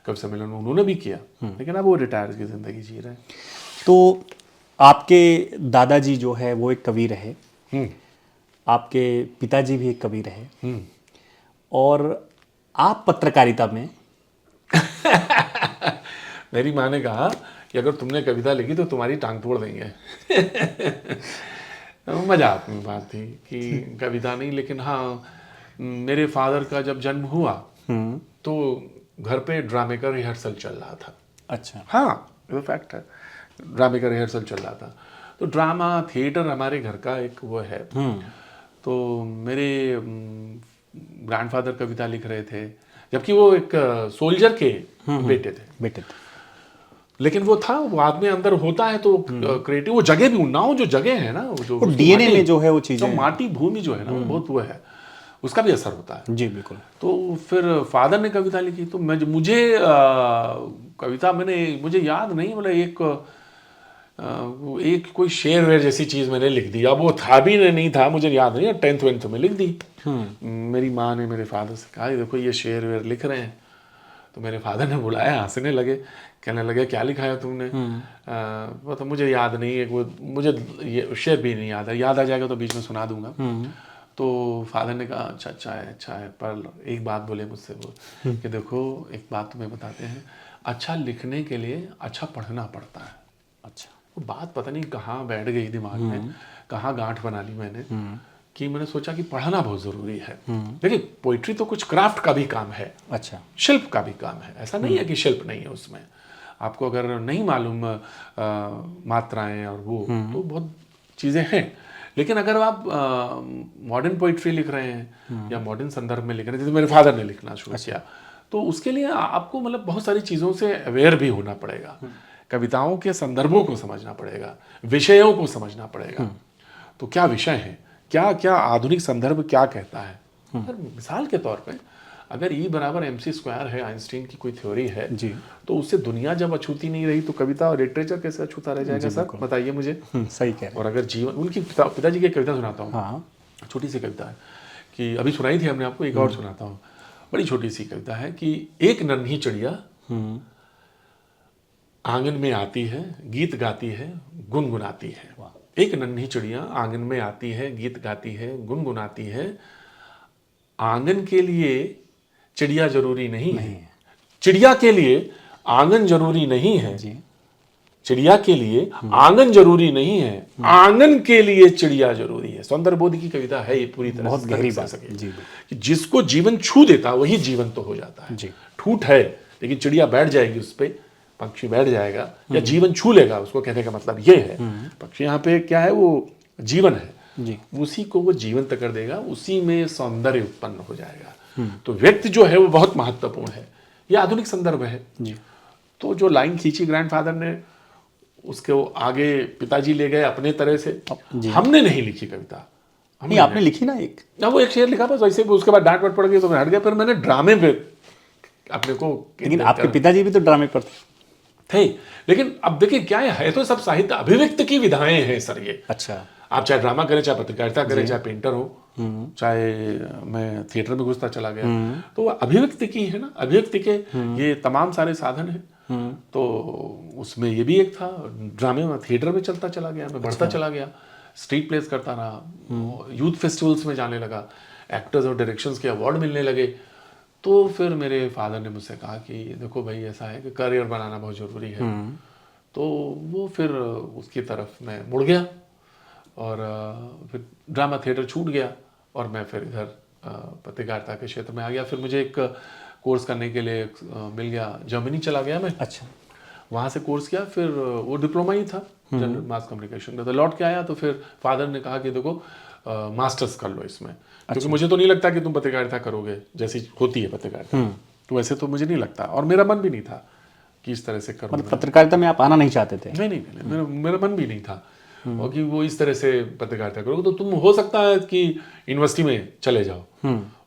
कवि सम्मेलन उन्होंने भी किया, लेकिन अब वो रिटायर की ज़िंदगी जी रहे हैं। तो आपके दादाजी जो है वो एक कवि रहे, आपके पिताजी भी एक कवि रहे, और आप पत्रकारिता में मेरी माँ ने कहा कि अगर तुमने कविता लिखी तो तुम्हारी टांग तोड़ देंगे। मजाक में बात थी कि कविता नहीं, लेकिन हाँ, मेरे फादर का जब जन्म हुआ तो घर पे ड्रामे का रिहर्सल चल रहा था। अच्छा। हाँ, वो फैक्ट है, ड्रामे का रिहर्सल चल रहा था। तो ड्रामा थिएटर हमारे घर का एक वो है। तो मेरे ग्रैंडफादर कविता लिख रहे थे, जबकि वो एक सोल्जर के बेटे थे। लेकिन वो था, वो आदमी अंदर होता है तो क्रिएटिव, वो जगह भी, उन्नाव जो जगह है ना, वो जो डीएनए में जो है वो चीजें, तो माटी भूमि जो है ना, वो बहुत वो है, उसका भी असर होता है। जी बिल्कुल। तो फिर फादर ने कविता लिखी, तो मुझे कविता मुझे याद नहीं, मतलब एक कोई शेर वेर जैसी चीज़ मैंने लिख दी। अब वो था भी नहीं था, मुझे याद नहीं, 10th में लिख दी। मेरी माँ ने मेरे फादर से कहा देखो ये शेर वेर लिख रहे हैं। तो मेरे फादर ने बुलाया, हंसने लगे, कहने लगे क्या लिखा है तुमने? वो तो मुझे याद नहीं है, वो मुझे ये शेर भी नहीं याद है, याद आ जाएगा तो बीच में सुना दूंगा। तो फादर ने कहा अच्छा है, पर एक बात बोले मुझसे वो कि देखो एक बात तुम्हें बताते हैं, अच्छा लिखने के लिए अच्छा पढ़ना पड़ता है। अच्छा, वो बात पता नहीं कहाँ बैठ गई दिमाग में, कहाँ गांठ बना ली मैंने, कि मैंने सोचा कि पढ़ना बहुत ज़रूरी है। देखिए पोइट्री तो कुछ क्राफ्ट का भी काम है, अच्छा, शिल्प का भी काम है, ऐसा नहीं है कि शिल्प नहीं है उसमें। आपको अगर नहीं मालूम मात्राएं और वो तो बहुत चीज़ें हैं। लेकिन अगर आप मॉडर्न पोइट्री लिख रहे हैं या मॉडर्न संदर्भ में लिख रहे हैं, जैसे मेरे फादर ने लिखना शुरू किया, तो उसके लिए आपको मतलब बहुत सारी चीज़ों से अवेयर भी होना पड़ेगा, कविताओं के संदर्भों को समझना पड़ेगा, विषयों को समझना पड़ेगा। तो क्या विषय है, क्या क्या आधुनिक संदर्भ क्या कहता है। मिसाल के तौर पे अगर E बराबर mc² है, आइंस्टीन की कोई थ्योरी है जी, तो उससे दुनिया जब अछूती नहीं रही तो कविता और लिटरेचर कैसे अछूता रह जाएगा सर, बताइए मुझे। सही कह रहे और अगर जीवन उनकी पिताजी की कविता सुनाता हूँ, हाँ, छोटी सी कविता है कि अभी सुनाई थी हमने आपको, एक और सुनाता हूँ। बड़ी छोटी सी कविता है कि एक नन्ही चिड़िया आंगन में आती है, गीत गाती है, गुनगुनाती है। एक नन्ही चिड़िया आंगन में आती है, गीत गाती है, गुनगुनाती है। आंगन के लिए चिड़िया जरूरी नहीं है, चिड़िया के लिए आंगन जरूरी नहीं है, चिड़िया के लिए आंगन जरूरी नहीं है, आंगन के लिए चिड़िया जरूरी है। सौंदर्यबोध की कविता है ये, पूरी तरह बहुत से गहरी समझ बात सके जी, कि जिसको जीवन छू देता वही जीवन तो हो जाता है। जी, ठूठ है लेकिन चिड़िया बैठ जाएगी उस पर, पक्षी बैठ जाएगा या जीवन छू लेगा, उसको कहने का मतलब ये है। पक्षी यहाँ पे क्या है, वो जीवन है जी, उसी को वो जीवंत कर देगा, उसी में सौंदर्य उत्पन्न हो जाएगा। तो व्यक्ति जो है वो बहुत महत्वपूर्ण है, ये आधुनिक संदर्भ है जी। तो जो लाइन खींची ग्रैंडफादर ने, उसके वो आगे पिताजी ले गए अपने तरह से। हमने नहीं लिखी कविता, नहीं आपने लिखी ना एक, ना वो एक शेर लिखा बस वैसे, उसके बाद डांट वाट पड़ गई तो मैं हट गया। फिर मैंने ड्रामे पे अपने को, लेकिन आपके पिताजी भी तो ड्रामे पर थे। लेकिन अब देखिए क्या है तो सब साहित्य अभिव्यक्ति की विधाएं हैं सर ये। अच्छा, आप चाहे ड्रामा करें, चाहे पत्रकारिता करें, चाहे पेंटर हो, चाहे मैं थिएटर में घुसता चला गया, तो अभिव्यक्ति की है ना, अभिव्यक्ति के ये तमाम सारे साधन हैं। तो उसमें ये भी एक था, ड्रामे में थिएटर में चलता चला गया, मैं बढ़ता चला गया, स्ट्रीट प्लेस करता रहा, यूथ फेस्टिवल्स में जाने लगा, एक्टर्स और डायरेक्शंस के अवार्ड मिलने लगे। तो फिर मेरे फादर ने मुझसे कहा कि देखो भाई ऐसा है कि करियर बनाना बहुत ज़रूरी है। तो वो फिर उसकी तरफ मैं मुड़ गया और फिर ड्रामा थिएटर छूट गया और मैं फिर इधर पत्रकारिता के क्षेत्र में आ गया। फिर मुझे एक कोर्स करने के लिए मिल गया, जर्मनी चला गया मैं। अच्छा, वहाँ से कोर्स किया, फिर वो डिप्लोमा ही था जनरल मास कम्युनिकेशन का। तो लौट के आया तो फिर फादर ने कहा कि देखो मास्टर्स कर लो इसमें, क्योंकि मुझे तो नहीं लगता कि तुम पत्रकारिता करोगे जैसी होती है पत्रकारिता, तो वैसे तो मुझे नहीं लगता और मेरा मन भी नहीं था कि इस तरह से करूँ। मतलब पत्रकारिता में आप आना नहीं चाहते थे? नहीं, मेरा मन भी नहीं था और कि वो इस तरह से पत्रकारिता करोगे तो तुम हो सकता है कि यूनिवर्सिटी में चले जाओ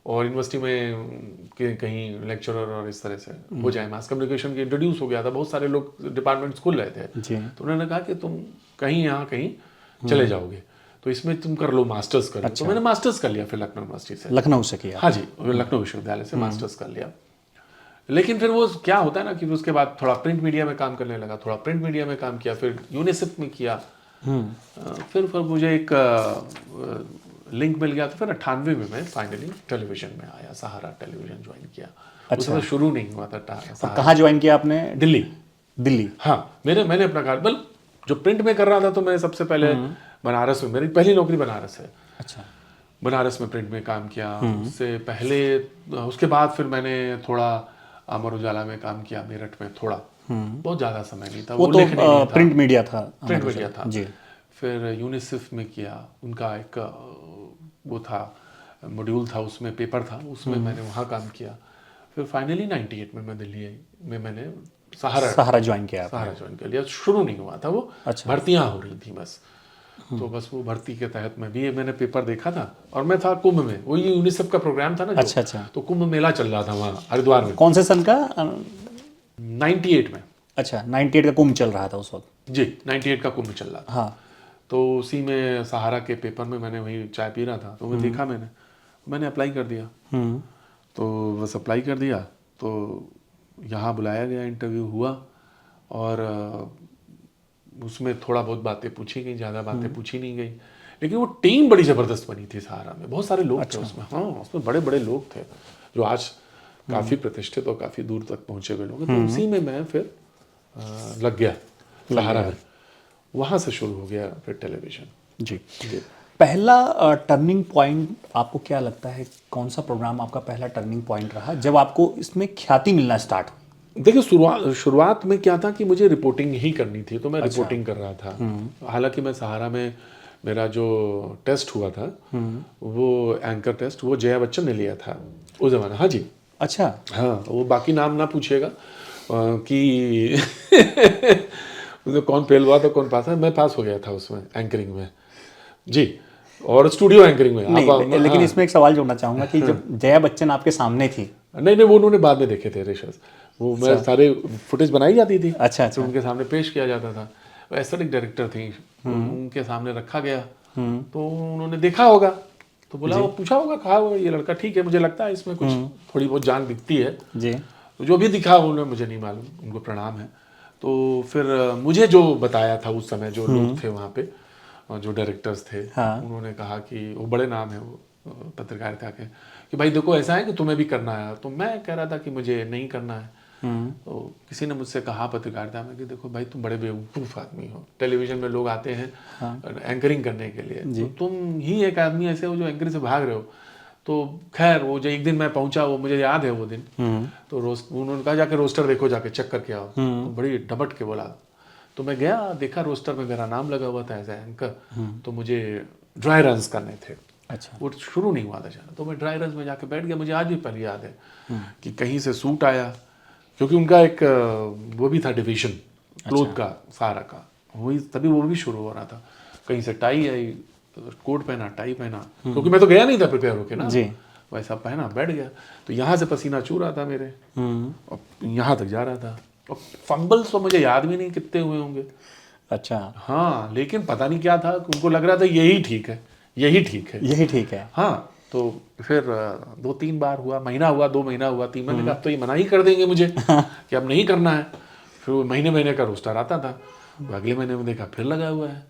और यूनिवर्सिटी में कहीं लेक्चरर और इस तरह से हो जाए। मास कम्युनिकेशन की इंट्रोड्यूस हो गया था, बहुत सारे लोग डिपार्टमेंट्स खुल रहे थे, तो उन्होंने कहा कि तुम कहीं यहाँ कहीं चले जाओगे तो इसमें तुम कर लो मास्टर्स कर लो। तो मैंने मास्टर्स कर लिया फिर लखनऊ यूनिवर्सिटी से। लखनऊ से किया? हाँ जी, लखनऊ विश्वविद्यालय से मास्टर्स कर लिया। लेकिन फिर वो क्या होता है ना कि उसके बाद थोड़ा प्रिंट मीडिया में काम करने लगा, थोड़ा प्रिंट मीडिया में काम किया, फिर यूनिसेफ में किया, फिर मुझे एक लिंक मिल गया। तो फिर 98 में मैं फाइनली टेलीविजन में आया, सहारा टेलीविजन ज्वाइन किया। उसमें शुरू नहीं हुआ था। कहाँ ज्वाइन किया आपने? दिल्ली। हाँ, मैंने अपना कार्य जो प्रिंट में कर रहा था तो मैं सबसे पहले बनारस में, मेरी पहली नौकरी बनारस है। अच्छा, बनारस में प्रिंट में काम किया। उससे पहले, उसके बाद फिर मैंने थोड़ा अमर उजाला में काम किया, मेरठ में थोड़ा, बहुत ज़्यादा समय नहीं था, वो तो प्रिंट मीडिया था जी। फिर यूनिसेफ में किया, उनका एक वो था मॉड्यूल था, उसमें पेपर था, उसमें मैंने वहाँ काम किया। फिर फाइनली 98 में मैं दिल्ली में मैंने सहारा ज्वाइन किया। सहारा ज्वाइन कर लिया। शुरू नहीं हुआ था वो, भर्तियाँ हो रही थी बस, तो बस वो भर्ती के तहत में भी मैंने पेपर देखा था और मैं था कुंभ में, वो ये यूनिसेफ का प्रोग्राम था ना। अच्छा। तो कुंभ मेला चल रहा था वहाँ हरिद्वार में। कौन से सन का? 98 में। अच्छा, 98 का कुंभ चल रहा था उस वक्त। जी, 98 का कुंभ चल रहा था। हाँ। तो उसी में सहारा के पेपर में मैंने वही चाय पी रहा था, तो मैं देखा, मैंने अप्लाई कर दिया। तो बस अप्लाई कर दिया, तो यहाँ बुलाया गया, इंटरव्यू हुआ, और उसमें थोड़ा बहुत बातें पूछी गई, ज़्यादा बातें पूछी नहीं गई। लेकिन वो टीम बड़ी ज़बरदस्त बनी थी सहारा में, बहुत सारे लोग थे उसमें। हाँ, उसमें बड़े बड़े लोग थे जो आज काफ़ी प्रतिष्ठित और काफ़ी दूर तक पहुँचे हुए लोग हैं। तो उसी में मैं फिर लग गया सहारा में। वहाँ से शुरू हो गया फिर टेलीविज़न। जी। पहला टर्निंग पॉइंट आपको क्या लगता है, कौन सा प्रोग्राम आपका पहला टर्निंग पॉइंट रहा जब आपको इसमें ख्याति मिलना स्टार्ट हुई? देखिए, शुरुआत में क्या था कि मुझे रिपोर्टिंग ही करनी थी, तो मैं रिपोर्टिंग कर रहा था। हालांकि मैं सहारा में मेरा जो टेस्ट हुआ था, वो एंकर टेस्ट, वो जया बच्चन ने लिया था उस जमाना। हाँ जी। अच्छा। हाँ, वो बाकी नाम ना पूछिएगा कि उसमें कौन फेल हुआ था कौन पास है। मैं पास हो गया था उसमें एंकरिंग में जी, और स्टूडियो एंकरिंग में। नहीं, लेकिन इसमें एक सवाल जोड़ना चाहूंगा कि जब जया बच्चन आपके सामने थी। नहीं, वो उन्होंने बाद में देखे थे रेशर्स, वो मैं सारे फुटेज बनाई जाती थी। अच्छा। तो उनके सामने पेश किया जाता था। वो एस्थेटिक डायरेक्टर थी, उनके सामने रखा गया, तो उन्होंने देखा होगा, तो बोला, वो पूछा होगा, कहा होगा ये लड़का ठीक है, मुझे लगता है इसमें कुछ थोड़ी बहुत जान दिखती है जी। तो जो भी दिखा उन्होंने, मुझे नहीं मालूम, उनको प्रणाम है। तो फिर मुझे जो बताया था उस समय, जो लोग थे वहाँ पे, जो डायरेक्टर्स थे, उन्होंने कहा कि वो बड़े नाम है वो पत्रकारिता के, कि भाई देखो ऐसा है कि तुम्हें भी करना है। तो मैं कह रहा था कि मुझे नहीं करना है। तो किसी ने मुझसे कहा पत्रकारिता में कि देखो भाई, तुम बड़े बेवकूफ़ आदमी हो, टेलीविज़न में लोग आते हैं एंकरिंग करने के लिए, तो तुम ही एक आदमी ऐसे हो जो एंकरिंग से भाग रहे हो। तो खैर, वो जो एक दिन मैं पहुंचा, वो मुझे याद है वो दिन, तो उन्होंने कहा जाके रोस्टर देखो, जाके चेक करके आओ। तो बड़ी डबट के बोला। तो मैं गया, देखा रोस्टर में मेरा नाम लगा हुआ था एज एंकर। तो मुझे ड्राई रन्स करने थे। अच्छा। वो शुरू नहीं हुआ था जाना, तो मैं ड्राई रन्स में जाके बैठ गया। मुझे आज भी पहले याद है कि कहीं से सूट आया, क्योंकि उनका एक वो भी था डिवीजन क्लोथ का, सहारा का, वही तभी वो भी शुरू हो रहा था। कहीं से टाई आई, कोट पहना, टाई पहना, क्योंकि मैं तो गया नहीं था प्रिपेयर होके ना, वैसा पहना, बैठ गया। तो यहाँ से पसीना चू रहा था मेरे, और यहाँ तक जा रहा था। और फंबल्स तो मुझे याद भी नहीं कितने हुए होंगे। अच्छा। हाँ, लेकिन पता नहीं क्या था, उनको लग रहा था यही ठीक है, यही ठीक है, यही ठीक है। हाँ। तो फिर 2-3 बार हुआ, महीना हुआ, 2 महीना हुआ, 3 महीने का, अब तो ये मना ही कर देंगे मुझे कि अब नहीं करना है। फिर महीने का रोस्टर आता था, अगले महीने में देखा फिर लगा हुआ है,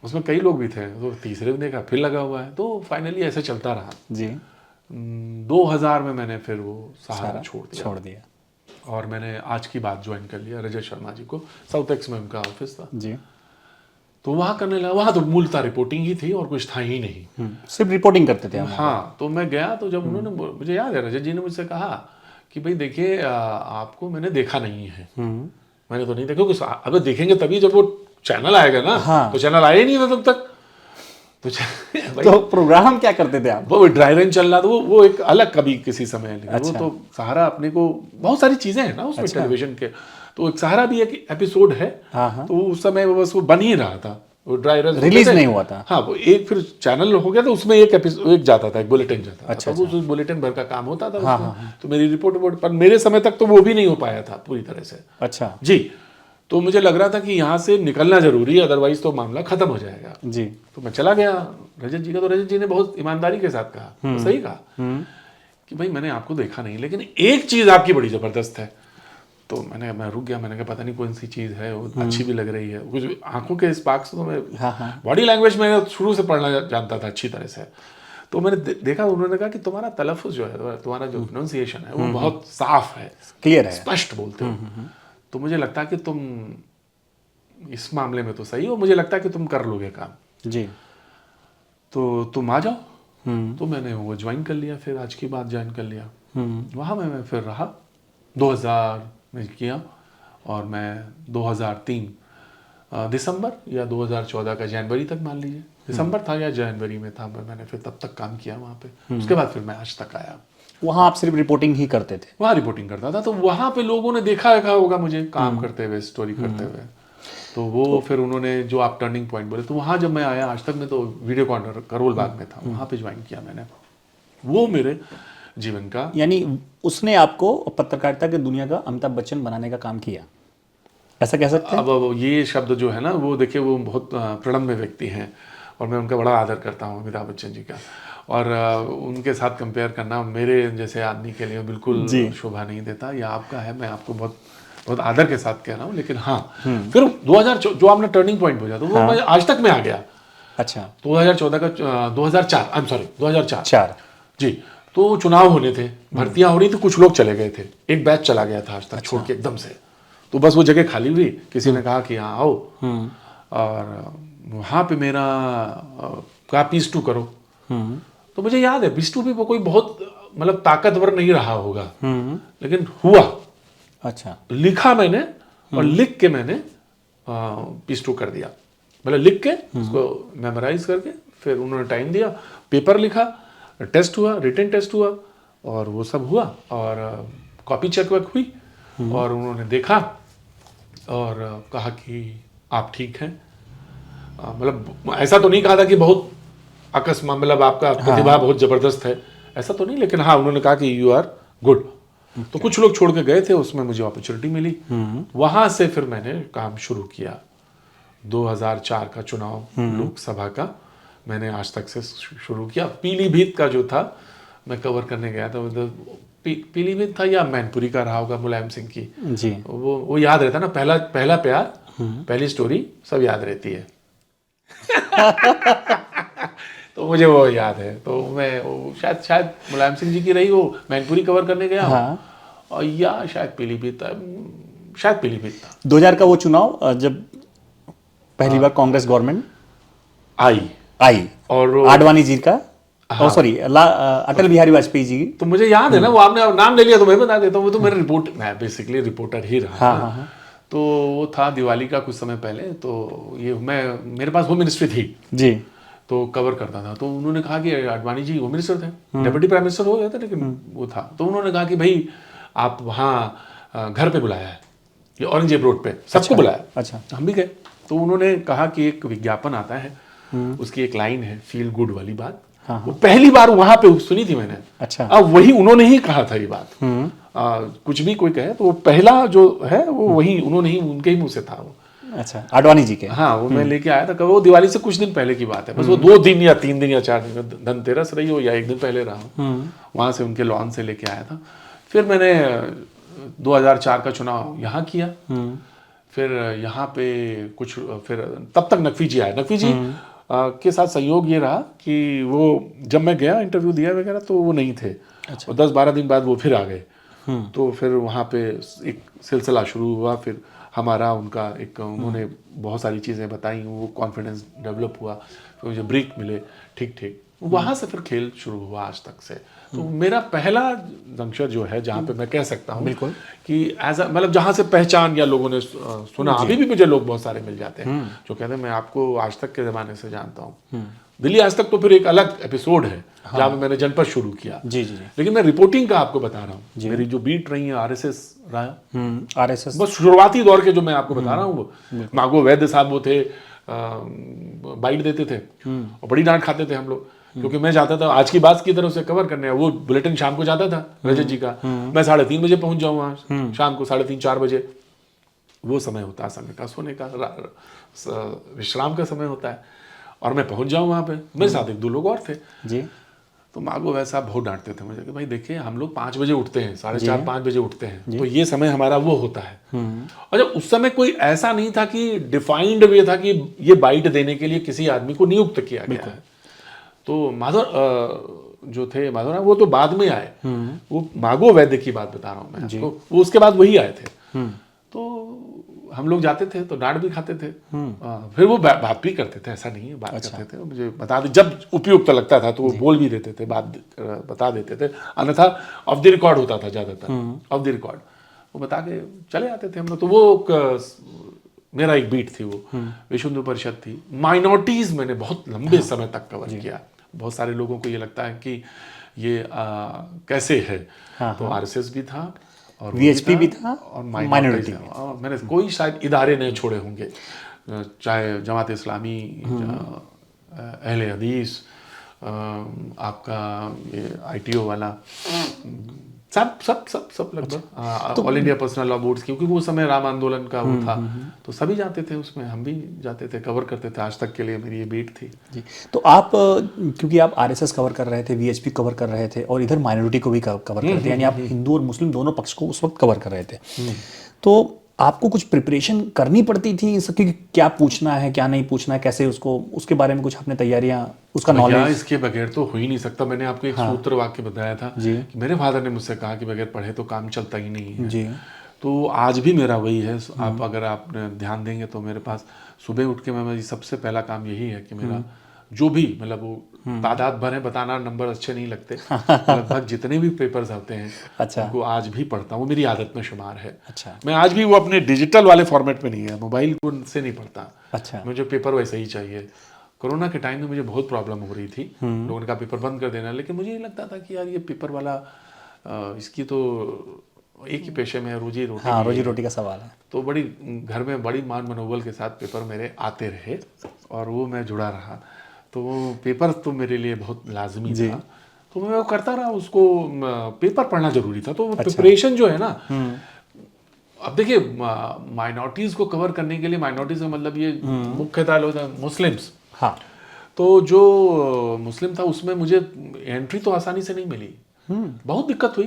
उसमें कई लोग भी थे, तो तीसरे में देखा फिर लगा हुआ है। तो फाइनली ऐसे चलता रहा जी। 2000 में मैंने फिर वो सहारा छोड़ दिया और मैंने आज की बात ज्वाइन कर लिया, रजत शर्मा जी को, साउथ एक्स में उनका ऑफिस था जी। तो वहाँ करने लगा। वहाँ तो मूलतः रिपोर्टिंग ही थी और कुछ था ही नहीं, सिर्फ रिपोर्टिंग करते थे। हाँ। तो मैं गया, तो जब उन्होंने, मुझे याद है रजत जी ने मुझसे कहा कि भाई देखिए, आपको मैंने देखा नहीं है। मैंने तो नहीं देखा, अब देखेंगे तभी जब वो चैनल आएगा ना। हाँ। तो चैनल आया ही नहीं था तब तक। तो प्रोग्राम क्या करते थे आप? वो ड्राई रन चल रहा था, वो एक अलग कभी किसी समय। अच्छा। वो तो सहारा अपने को बहुत सारी चीजें हैं ना उसमें। अच्छा। टेलीविजन के तो एक सहारा भी एक एपिसोड है। हाँ। तो उस समय बस वो बन ही रहा था, वो ड्राई रन रिलीज नहीं हुआ था। हाँ, वो एक फिर चैनल हो गया, तो उसमें एक एपिसोड एक जाता था, एक बुलेटिन जाता था। अच्छा। तो उस बुलेटिन भर का काम होता था। हाँ। तो मेरी रिपोर्ट पर मेरे समय तक तो वो भी नहीं हो पाया था पूरी तरह से। अच्छा जी। तो मुझे लग रहा था कि यहाँ से निकलना जरूरी है, अदरवाइज तो मामला खत्म हो जाएगा जी। तो मैं चला गया रजत जी का। तो रजत जी ने बहुत ईमानदारी के साथ कहा, तो सही कहा कि भाई मैंने आपको देखा नहीं, लेकिन एक चीज आपकी बड़ी जबरदस्त है। तो मैं रुक गया, मैंने कहा पता नहीं कौन सी चीज है, वो अच्छी भी लग रही है। कुछ आंखों के स्पार्क से तो मैं बॉडी लैंग्वेज में शुरू से पढ़ना जानता था अच्छी तरह से। तो मैंने देखा, उन्होंने कहा कि तुम्हारा तलफ़ुज़ जो है, तुम्हारा जो प्रोनाउंसिएशन है, वो बहुत साफ है, क्लियर है, स्पष्ट बोलते हो। तो मुझे लगता है कि तुम इस मामले में तो सही हो, मुझे लगता है कि तुम कर लोगे काम जी। तो तुम आ जाओ। तो मैंने वो ज्वाइन कर लिया, फिर आज की बात ज्वाइन कर लिया। वहाँ मैं फिर रहा, 2000 में किया, और मैं 2003 दिसंबर या 2014 का जनवरी तक मान लीजिए, दिसंबर था या जनवरी में था, मैंने फिर तब तक काम किया वहाँ पे। उसके बाद फिर मैं आज तक आया। वहाँ आप सिर्फ रिपोर्टिंग ही करते थे? वहाँ रिपोर्टिंग करता था। तो वहाँ पे लोगों ने देखा होगा मुझे काम करते हुए, स्टोरी करते हुए। तो वो फिर उन्होंने जो आप टर्निंग पॉइंट बोले, तो वहाँ जब मैं आया, आज तक में तो वीडियो कॉर्नर करोल बाग में था, वहाँ पे ज्वाइन किया मैंने। वो मेरे जीवन का, यानी उसने आपको पत्रकारिता की दुनिया का अमिताभ बच्चन बनाने का काम किया? ऐसा कह सकते हैं? अब ये शब्द जो है ना, वो देखिए वो बहुत प्रणम्य व्यक्ति हैं और मैं उनका बड़ा आदर करता हूँ, अमिताभ बच्चन जी का। और उनके साथ कंपेयर करना मेरे जैसे आदमी के लिए बिल्कुल जी। शोभा नहीं देता। या आपका है, मैं आपको बहुत बहुत आदर के साथ कह रहा हूँ। लेकिन हाँ, फिर 2000 जो आपने टर्निंग पॉइंट बोला, तो वो मैं आज तक में आ गया। अच्छा। 2014 का 2004 आई एम सॉरी 2004 4। जी। तो चुनाव होने थे, भर्तियां हो रही थी, कुछ लोग चले गए थे, एक बैच चला गया था आज तक छोड़ के एकदम से। तो बस वो जगह खाली हुई, किसी ने कहा कि यहाँ आओ, और वहाँ पे मेरा कहा पीस टू करो। तो मुझे याद है पीस टू भी वो कोई बहुत मतलब ताकतवर नहीं रहा होगा, लेकिन हुआ। अच्छा। लिखा मैंने और लिख के मैंने पीस टू कर दिया, मतलब लिख के उसको मेमोराइज करके, फिर उन्होंने टाइम दिया, पेपर लिखा, टेस्ट हुआ, रिटन टेस्ट हुआ, और वो सब हुआ, और कॉपी चेक वर्क हुई, और उन्होंने देखा और कहा कि आप ठीक हैं। मतलब ऐसा तो नहीं कहा था कि बहुत अकस्मात, मतलब आपका प्रतिभा बहुत जबरदस्त है, ऐसा तो नहीं, लेकिन हाँ उन्होंने कहा कि यू आर गुड। तो कुछ लोग छोड़ के गए थे, उसमें मुझे अपॉर्चुनिटी मिली, वहां से फिर मैंने काम शुरू किया। 2004 का चुनाव लोकसभा का मैंने आज तक से शुरू किया। पीलीभीत का जो था मैं कवर करने गया था, मतलब पीलीभीत था या मैनपुरी का रहा होगा, मुलायम सिंह की जी। वो याद रहता ना, पहला पहला प्यार, पहली स्टोरी सब याद रहती है। तो मुझे वो याद है, तो मैं शायद मुलायम सिंह जी की रही, वो मैनपुरी कवर करने गया और या शायद पीलीभीत था, शायद पीलीभीत था। 2000 का वो चुनाव जब पहली बार कांग्रेस गवर्नमेंट आई और आडवाणी जी का, सॉरी अटल बिहारी वाजपेयी जी की। तो मुझे याद है ना, वो आपने नाम ले लिया तो मैं बता देता हूँ। वो तो मेरे मैं बेसिकली रिपोर्टर ही रहा। तो वो था दिवाली का कुछ समय पहले, तो ये मेरे पास होम मिनिस्ट्री थी जी, तो कवर करता था। तो उन्होंने कहा कि आडवाणी जी होम मिनिस्टर थे, डिप्टी प्राइम मिनिस्टर हो गए थे, लेकिन वो था। तो उन्होंने कहा कि भाई आप वहाँ घर पे बुलाया है, ये औरंगजेब रोड पे सबको बुलाया। अच्छा। हम भी गए। तो उन्होंने कहा कि एक विज्ञापन आता है, उसकी एक लाइन है फील गुड वाली बात, वो पहली बार वहां पे सुनी थी मैंने। अच्छा। अब वही उन्होंने ही कहा था ये बात। कुछ भी कोई कहे तो वो पहला जो है वो वही उन्होंने ही, उनके ही मुंह से था वो। अच्छा, आडवाणी जी के। हाँ, वो मैं लेके आया था, वो दिवाली से कुछ दिन पहले की बात है, बस वो 2 दिन या 3 दिन या 4 दिन, धनतेरस रही हो या एक दिन पहले रहा हो, वहां से उनके लॉन से लेके आया था। फिर मैंने 2004 का चुनाव यहाँ किया। फिर यहाँ पे कुछ, फिर तब तक नकवी जी आए। नकवी जी के साथ सहयोग ये रहा कि वो जब मैं गया इंटरव्यू दिया वगैरह तो वो नहीं थे। और 10-12 दिन बाद वो फिर आ गए। तो फिर वहाँ पे एक सिलसिला शुरू हुआ। फिर हमारा उनका एक, उन्होंने बहुत सारी चीज़ें बताई, वो कॉन्फिडेंस डेवलप हुआ, फिर मुझे ब्रेक मिले, ठीक ठीक। वहाँ से फिर खेल शुरू हुआ आज तक से। तो मेरा पहला जंक्शन जो है जहाँ पे मैं कह सकता हूँ बिल्कुल कि एज मतलब जहाँ से पहचान या लोगों ने सुना, अभी भी मुझे लोग बहुत सारे मिल जाते हैं जो कहते हैं मैं आपको आज तक के ज़माने से जानता हूँ। दिल्ली आज तक तो फिर एक अलग एपिसोड है जहाँ पे मैंने जनपद शुरू किया। जी जी जी। लेकिन मैं रिपोर्टिंग का आपको बता रहा हूँ, मेरी जो बीट रही है आरएसएस रहा, आरएसएस बस शुरुआती दौर के जो मैं आपको बता रहा हूँ, वो मागो वैद्य साहब वो थे, बाइट देते थे और बड़ी डांट खाते थे हम लोग, क्योंकि मैं जाता था आज की बात की तरफ से कवर करने, वो बुलेटिन शाम को जाता था रजत जी का, मैं 3:30 बजे पहुंच जाऊँ वहाँ, शाम को 3:30-4 बजे वो समय होता है समय का, सोने का, विश्राम का समय होता है, और मैं पहुंच जाऊँ वहाँ पे, मेरे साथ 1-2 लोग और थे जी। तो मागो वैसा बहुत डांटते थे मुझे कि भाई देखिए हम लोग 5 बजे उठते हैं, 4:30-5 बजे उठते हैं, तो ये समय हमारा वो होता है। और जब उस समय कोई ऐसा नहीं था कि डिफाइंड वे था कि ये बाइट देने के लिए किसी आदमी को नियुक्त किया गया है। तो माधव जो थे माधवराव, वो तो बाद में आए, वो मागो वैद्य की बात बता रहा हूँ मैं आपको, वो उसके बाद वही आए थे। तो हम लोग जाते थे तो डांट भी खाते थे, फिर वो बात भी करते थे, ऐसा नहीं है, बात करते थे, मुझे बता दे जब उपयुक्त लगता था तो वो बोल भी देते थे, बात बता देते थे, अन्यथा ऑफ द रिकॉर्ड होता था ज़्यादातर, ऑफ द रिकॉर्ड वो बता के चले आते थे हम लोग। तो वो मेरा एक बीट थी, वो विश्व हिंदू परिषद थी। माइनॉरिटीज़ मैंने बहुत लंबे समय तक कवर किया। बहुत सारे लोगों को ये लगता है कि ये कैसे है, तो आरएसएस भी था और वीएचपी भी था और माइनॉरिटी, और मैंने कोई शायद इदारे नहीं छोड़े होंगे, चाहे जमात इस्लामी, अहले हदीस, आपका ये ITO वाला, सब सब सब सब लगभग all India personal law boards, क्योंकि वो समय राम आंदोलन का वो था, तो सभी जाते थे उसमें, हम भी जाते थे, कवर करते थे। आज तक के लिए मेरी ये बीट थी जी। तो आप क्योंकि आप आरएसएस कवर कर रहे थे, वीएचपी कवर कर रहे थे और इधर माइनॉरिटी को भी कवर कर रहे थे, यानी आप हिंदू और मुस्लिम दोनों पक्ष को उस वक्त कवर कर रहे थे, तो आपको कुछ प्रिपरेशन करनी पड़ती थी इन सब की, क्या पूछना है क्या नहीं पूछना है, कैसे उसको, उसके बारे में कुछ आपने तैयारियां, उसका नॉलेज? इसके बगैर तो हो ही नहीं सकता। मैंने आपको एक सूत्र वाक्य बताया था कि मेरे फादर ने मुझसे कहा कि बगैर पढ़े तो काम चलता ही नहीं है जी। तो आज भी मेरा वही है। आप अगर आप ध्यान देंगे तो मेरे पास सुबह उठ के मैं सबसे पहला काम यही है कि मेरा जो भी मतलब वो तादाद भर है, बताना नंबर अच्छे नहीं लगते, लगभग जितने भी पेपर्स आते हैं अच्छा। उनको आज भी पढ़ता हूँ, वो मेरी आदत में शुमार है। अच्छा। मैं आज भी वो अपने डिजिटल वाले फॉर्मेट में नहीं है, मोबाइल से नहीं पढ़ता। अच्छा। मुझे पेपर वैसे ही चाहिए। कोरोना के टाइम में मुझे बहुत प्रॉब्लम हो रही थी, लोगों का पेपर बंद कर देना, लेकिन मुझे ये लगता था कि यार ये पेपर वाला इसकी तो एक ही पेशे में रोजी रोटी, हाँ, रोजी रोटी का सवाल है। तो बड़ी घर में बड़ी मान मनोबल के साथ पेपर मेरे आते रहे और वो मैं जुड़ा रहा, तो वो पेपर तो मेरे लिए बहुत लाजमी था, तो मैं वो करता रहा। उसको पेपर पढ़ना जरूरी था, तो प्रिपरेशन जो है ना, अब देखिए माइनॉरिटीज को कवर करने के लिए, माइनॉरिटीज का मतलब ये मुख्यतः लोग मुस्लिम्स, हाँ, तो जो मुस्लिम था उसमें मुझे एंट्री तो आसानी से नहीं मिली, बहुत दिक्कत हुई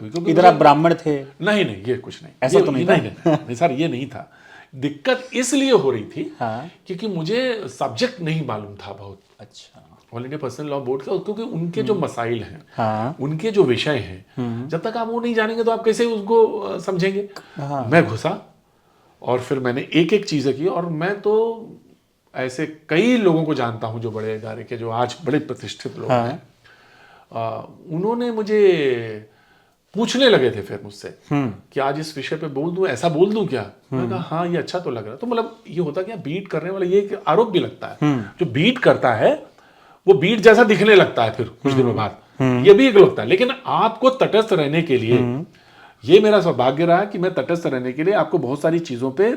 क्योंकि इधर आप ब्राह्मण थे? नहीं ये कुछ नहीं, ऐसा तो नहीं था? नहीं सर, ये नहीं था। दिक्कत इसलिए हो रही थी हाँ। क्योंकि मुझे सब्जेक्ट नहीं मालूम था बहुत। अच्छा। All India personal law board का, क्योंकि उनके जो मसाइल हैं, हाँ। उनके जो विषय हैं, जब तक आप वो नहीं जानेंगे तो आप कैसे उसको समझेंगे। हाँ। मैं घुसा और फिर मैंने एक एक चीज़ें की, और मैं तो ऐसे कई लोगों को जानता हूं जो बड़े इदारे के, जो आज बड़े प्रतिष्ठित लोग हैं, उन्होंने मुझे पूछने लगे थे फिर मुझसे कि आज इस विषय पे बोल दूं, ऐसा बोल दूं क्या? मैंने कहा हाँ ये अच्छा तो लग रहा है। तो मतलब ये होता क्या, बीट करने वाला ये एक आरोप भी लगता है, जो बीट करता है वो बीट जैसा दिखने लगता है फिर कुछ दिनों बाद, ये भी एक लगता है। लेकिन आपको तटस्थ रहने के लिए, ये मेरा सौभाग्य रहा कि मैं तटस्थ रहने के लिए आपको बहुत सारी चीजों पे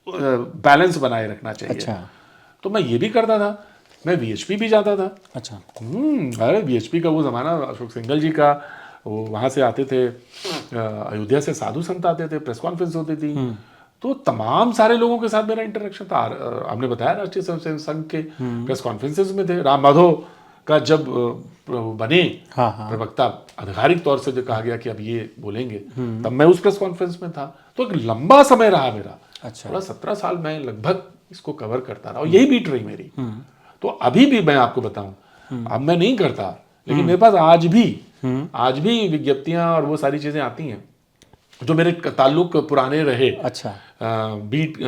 बैलेंस बनाए रखना चाहिए। अच्छा। तो मैं ये भी करता था, मैं वीएचपी भी जाता था। अच्छा। अरे वीएचपी का वो जमाना, अशोक सिंघल जी का, वो वहां से आते थे, अयोध्या से साधु संत आते थे, प्रेस कॉन्फ्रेंस होती थी, तो तमाम सारे लोगों के साथ मेरा इंटरेक्शन था। आपने बताया राष्ट्रीय स्वयंसेवक संघ के प्रेस कॉन्फ्रेंसेस में थे। राम माधव का जब बने प्रवक्ता, आधिकारिक तौर से जो कहा गया कि अब ये बोलेंगे, तब मैं उस प्रेस कॉन्फ्रेंस में था। तो एक लंबा समय रहा मेरा। अच्छा। थोड़ा 17 साल मैं लगभग इसको कवर करता रहा, और यही बीट रही मेरी। तो अभी भी मैं आपको बताऊं, अब मैं नहीं करता, लेकिन मेरे पास आज भी विज्ञप्तियां और वो सारी चीजें आती हैं जो मेरे ताल्लुक पुराने रहे। अच्छा। बीट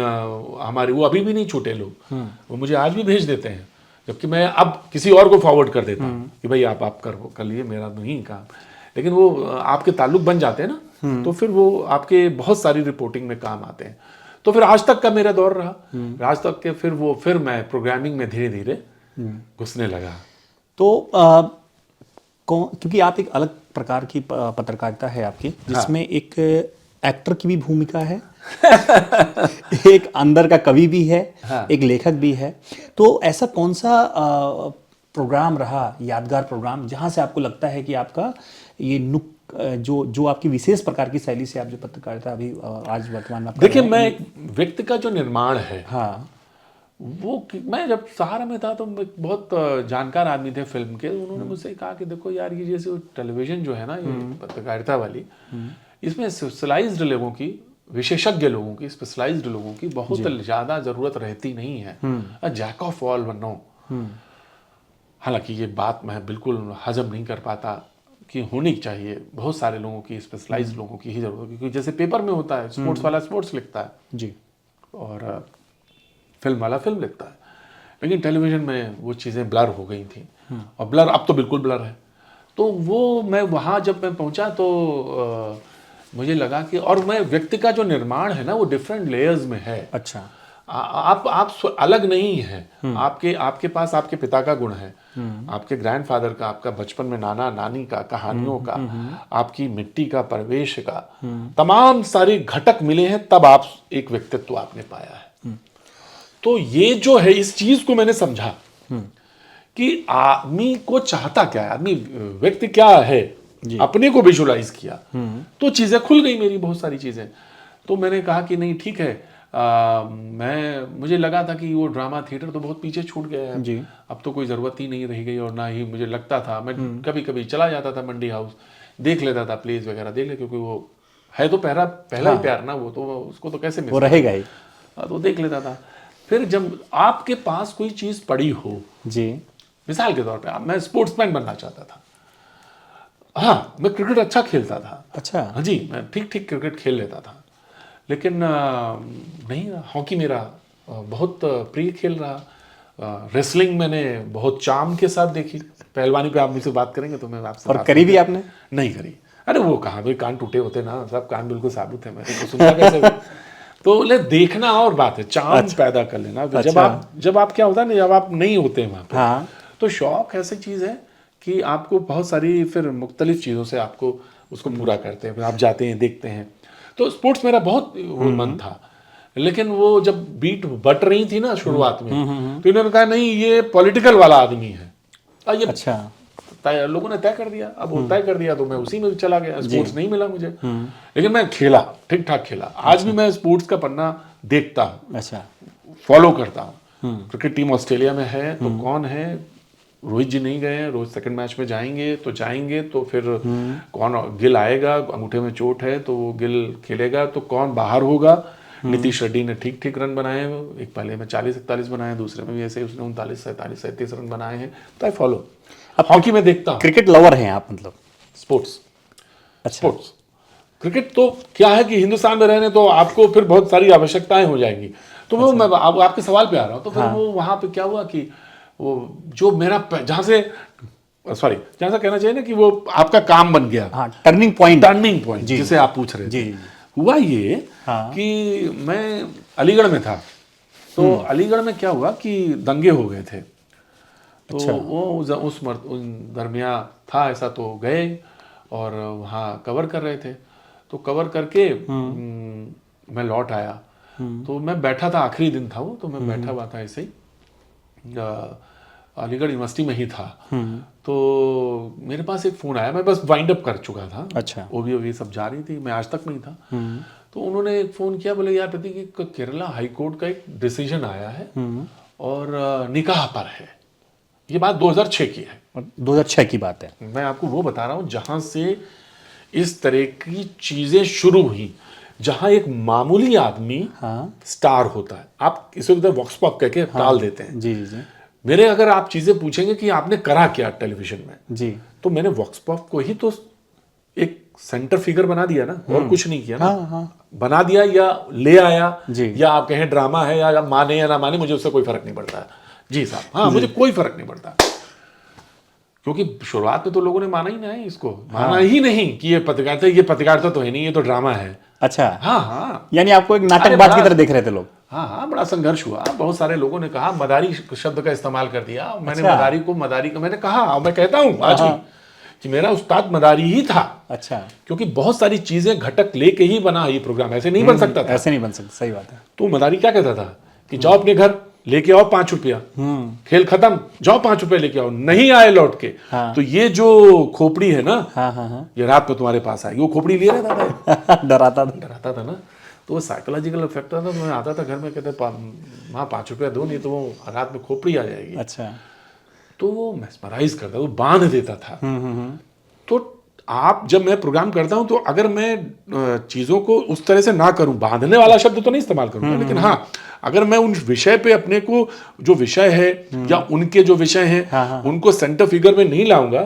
हमारे वो अभी भी नहीं छूटे लोग, वो मुझे आज भी भेज देते हैं, जबकि मैं अब किसी और को फॉरवर्ड कर देता हूँ कि भाई आप कर लिए, मेरा नहीं काम। लेकिन वो आपके ताल्लुक बन जाते हैं ना, तो फिर वो आपके बहुत सारी रिपोर्टिंग में काम आते हैं। तो फिर आज तक का मेरा दौर रहा, आज तक के फिर मैं प्रोग्रामिंग में धीरे धीरे घुसने लगा। तो क्योंकि आप एक अलग प्रकार की पत्रकारिता है आपकी, जिसमें एक एक्टर की भी भूमिका है, एक अंदर का कवि भी है, एक लेखक भी है। तो ऐसा कौन सा प्रोग्राम रहा, यादगार प्रोग्राम, जहां से आपको लगता है कि आपका ये जो आपकी विशेष प्रकार की शैली से आप जो पत्रकारिता अभी आज वर्तमान में? देखिए, मैं एक व्यक्ति का जो निर्माण है, हाँ, वो मैं जब सहारा में था तो बहुत जानकार आदमी थे फिल्म के, उन्होंने मुझसे कहा कि देखो यार, ये जैसे टेलीविजन जो है ना, ये पत्रकारिता वाली, इसमें स्पेशलाइज्ड लोगों की, विशेषज्ञ लोगों की, स्पेशलाइज्ड लोगों की बहुत ज्यादा जरूरत रहती नहीं है। जैक ऑफ ऑल बनो। हालांकि ये बात मैं बिल्कुल हजम नहीं कर पाता कि होनी चाहिए, बहुत सारे लोगों की, स्पेशलाइज्ड लोगों की ही जरूरत है, क्योंकि जैसे पेपर में होता है, स्पोर्ट्स वाला स्पोर्ट्स लिखता है जी, और फिल्म वाला फिल्म लिखता है, लेकिन टेलीविजन में वो चीज़ें ब्लर हो गई थी, और ब्लर अब तो बिल्कुल ब्लर है। तो वो मैं वहाँ जब मैं पहुँचा तो मुझे लगा कि, और मैं व्यक्ति का जो निर्माण है ना, वो डिफरेंट लेयर्स में है। अच्छा। आप अलग नहीं है। आपके पास आपके पिता का गुण है, आपके ग्रैंडफादर का, आपका बचपन में नाना नानी का, कहानियों का, आपकी मिट्टी का, परिवेश का, तमाम सारे घटक मिले हैं, तब आप एक व्यक्तित्व आपने पाया है। तो ये जो है, इस चीज को मैंने समझा कि आदमी को चाहता क्या है, आदमी व्यक्ति क्या है, अपने को विजुलाइज किया, तो चीज़ें खुल गई मेरी, बहुत सारी चीज़ें। तो मैंने कहा कि नहीं ठीक है, मुझे लगा था कि वो ड्रामा थिएटर तो बहुत पीछे छूट गया है जी। अब तो कोई ज़रूरत ही नहीं रह गई, और ना ही मुझे लगता था, मैं कभी कभी चला जाता था मंडी हाउस, देख लेता था प्लेस वगैरह देख ले, क्योंकि वो है तो पहला ही प्यार ना, वो तो उसको तो कैसे मिस वो रहेगा ही। तो देख लेता था। फिर जब आपके पास कोई चीज़ पड़ी हो, जी। मिसाल के तौर पे मैं स्पोर्ट्समैन बनना चाहता था, हाँ मैं क्रिकेट अच्छा खेलता था, अच्छा। हाँ जी मैं ठीक ठीक क्रिकेट खेल लेता था, लेकिन नहीं, हॉकी मेरा बहुत प्रिय खेल रहा, रेसलिंग मैंने बहुत चाम के साथ देखी, पहलवानी पे आप मुझसे बात करेंगे तो मैं आपसे और बात करी भी आपने? नहीं करी। अरे वो कहाँ भाई, कान टूटे होते ना, सब कान बिल्कुल साबुत है, मैंने तो सुनता कैसे भी। तो ले देखना और बात है, चाम पैदा कर लेना। जब आप क्या होता है ना, जब आप नहीं होते हैं वहाँ पे, हाँ। तो शौक ऐसी चीज़ है कि आपको बहुत सारी फिर मुख्तलिफ चीज़ों से आपको उसको पूरा करते हैं, फिर आप जाते हैं देखते हैं। तो स्पोर्ट्स मेरा बहुत वो मन था, लेकिन वो जब बीट बट रही थी ना शुरुआत में, तो इन्होंने कहा नहीं ये पॉलिटिकल वाला आदमी है, और ये अच्छा। लोगों ने तय कर दिया, अब वो तय कर दिया तो मैं उसी में चला गया, स्पोर्ट्स नहीं मिला मुझे, लेकिन मैं खेला, ठीक ठाक खेला। आज भी मैं स्पोर्ट्स का पन्ना देखता हूँ, अच्छा। फॉलो करता हूँ। क्रिकेट टीम ऑस्ट्रेलिया में है तो कौन है, रोहित जी नहीं गए, रोहित सेकंड मैच में जाएंगे तो फिर कौन, गिल आएगा, अंगूठे में चोट है तो वो गिल खेलेगा, तो कौन बाहर होगा। नीतीश रेड्डी ने ठीक ठीक रन बनाए, एक पहले में 40-41 बनाए, दूसरे में भी ऐसे उसने 39-47-37 रन बनाए हैं, तो आई फॉलो। अब हॉकी में देखता हूँ। क्रिकेट लवर हैं आप मतलब? स्पोर्ट्स, अच्छा। स्पोर्ट्स क्रिकेट तो क्या है कि हिंदुस्तान में रहने तो आपको फिर बहुत सारी आवश्यकताएं हो जाएंगी, तो वो मैं आपके सवाल पे आ रहा हूँ। तो फिर वो वहां पे क्या हुआ कि वो जो मेरा जहां से कहना चाहिए ना कि वो आपका काम बन गया, हाँ, टर्निंग पॉइंट जिसे आप पूछ रहे थे। जी। हुआ ये कि मैं अलीगढ़ में था, तो अलीगढ़ में क्या हुआ कि दंगे हो गए थे, तो अच्छा। वो उस दरमिया था ऐसा, तो गए और वहाँ कवर कर रहे थे, तो कवर करके मैं लौट आया, तो मैं बैठा था, आखिरी दिन था वो, तो मैं बैठा हुआ था ऐसे ही, अलीगढ़ यूनिवर्सिटी में ही था, तो मेरे पास एक फ़ोन आया, मैं बस वाइंड अप कर चुका था। अच्छा। ओवी सब जा रही थी, मैं आज तक नहीं था, तो उन्होंने एक फ़ोन किया, बोले यार प्रतीक कि केरला हाई कोर्ट का एक डिसीजन आया है और निकाह पर है। ये बात 2006 की है, 2006 की बात है। मैं आपको वो बता रहा हूँ जहां से इस तरह की चीजें शुरू हुई, जहां एक मामूली आदमी स्टार होता है, आप इसे उधर वॉक्स पॉप कह के टाल देते हैं। जी जी जी। मेरे अगर आप चीजें पूछेंगे कि आपने करा क्या टेलीविजन में, जी। तो मैंने वॉक्स पॉप को ही तो एक सेंटर फिगर बना दिया ना, और कुछ नहीं किया ना। बना दिया या ले आया, या आप कहें ड्रामा है, या माने या ना माने, मुझे उससे कोई फर्क नहीं पड़ता जी साहब। हाँ, मुझे कोई फर्क नहीं पड़ता, क्योंकि शुरुआत में तो लोगों ने माना ही नहीं इसको, माना ही नहीं कि ये पत्रकारिता तो है नहीं, ये तो ड्रामा है। अच्छा। हाँ, यानी आपको एक नाटकबाज की तरह देख रहे थे लोग? हाँ, बड़ा संघर्ष हुआ, बहुत सारे लोगों ने कहा, मदारी शब्द का इस्तेमाल कर दिया मैंने। मदारी का मैंने कहा, और मैं कहता हूं आज भी कि मेरा उस्ताद मदारी ही था। अच्छा। क्योंकि बहुत सारी चीजें घटक लेके ही बना ये प्रोग्राम, ऐसे नहीं बन सकता था। ऐसे नहीं बन सकता, सही बात है। तो मदारी क्या कहता था कि जाओ अपने घर, लेके आओ 5 रुपया, खेल खत्म, जाओ 5 रुपए लेके आओ, नहीं आए लौट के, तो ये जो खोपड़ी है ना, ये रात को तुम्हारे पास आएगी। वो खोपड़ी लिए रहता था डराता था ना, तो वो साइकोलॉजिकल इफेक्ट था। तो मैं आता था घर में, कहते वहाँ 5 रुपया दो, नहीं तो वो रात में खोपड़ी आ जाएगी। अच्छा। तो वो मेस्मराइज करता, वो बांध देता था। तो आप जब मैं प्रोग्राम करता हूं, तो अगर मैं चीजों को उस तरह से ना करूं, बांधने वाला शब्द तो नहीं इस्तेमाल करूंगा, लेकिन हाँ, अगर मैं उन विषय पे अपने को, जो विषय है या उनके जो विषय हैं, उनको सेंटर फिगर में नहीं लाऊंगा,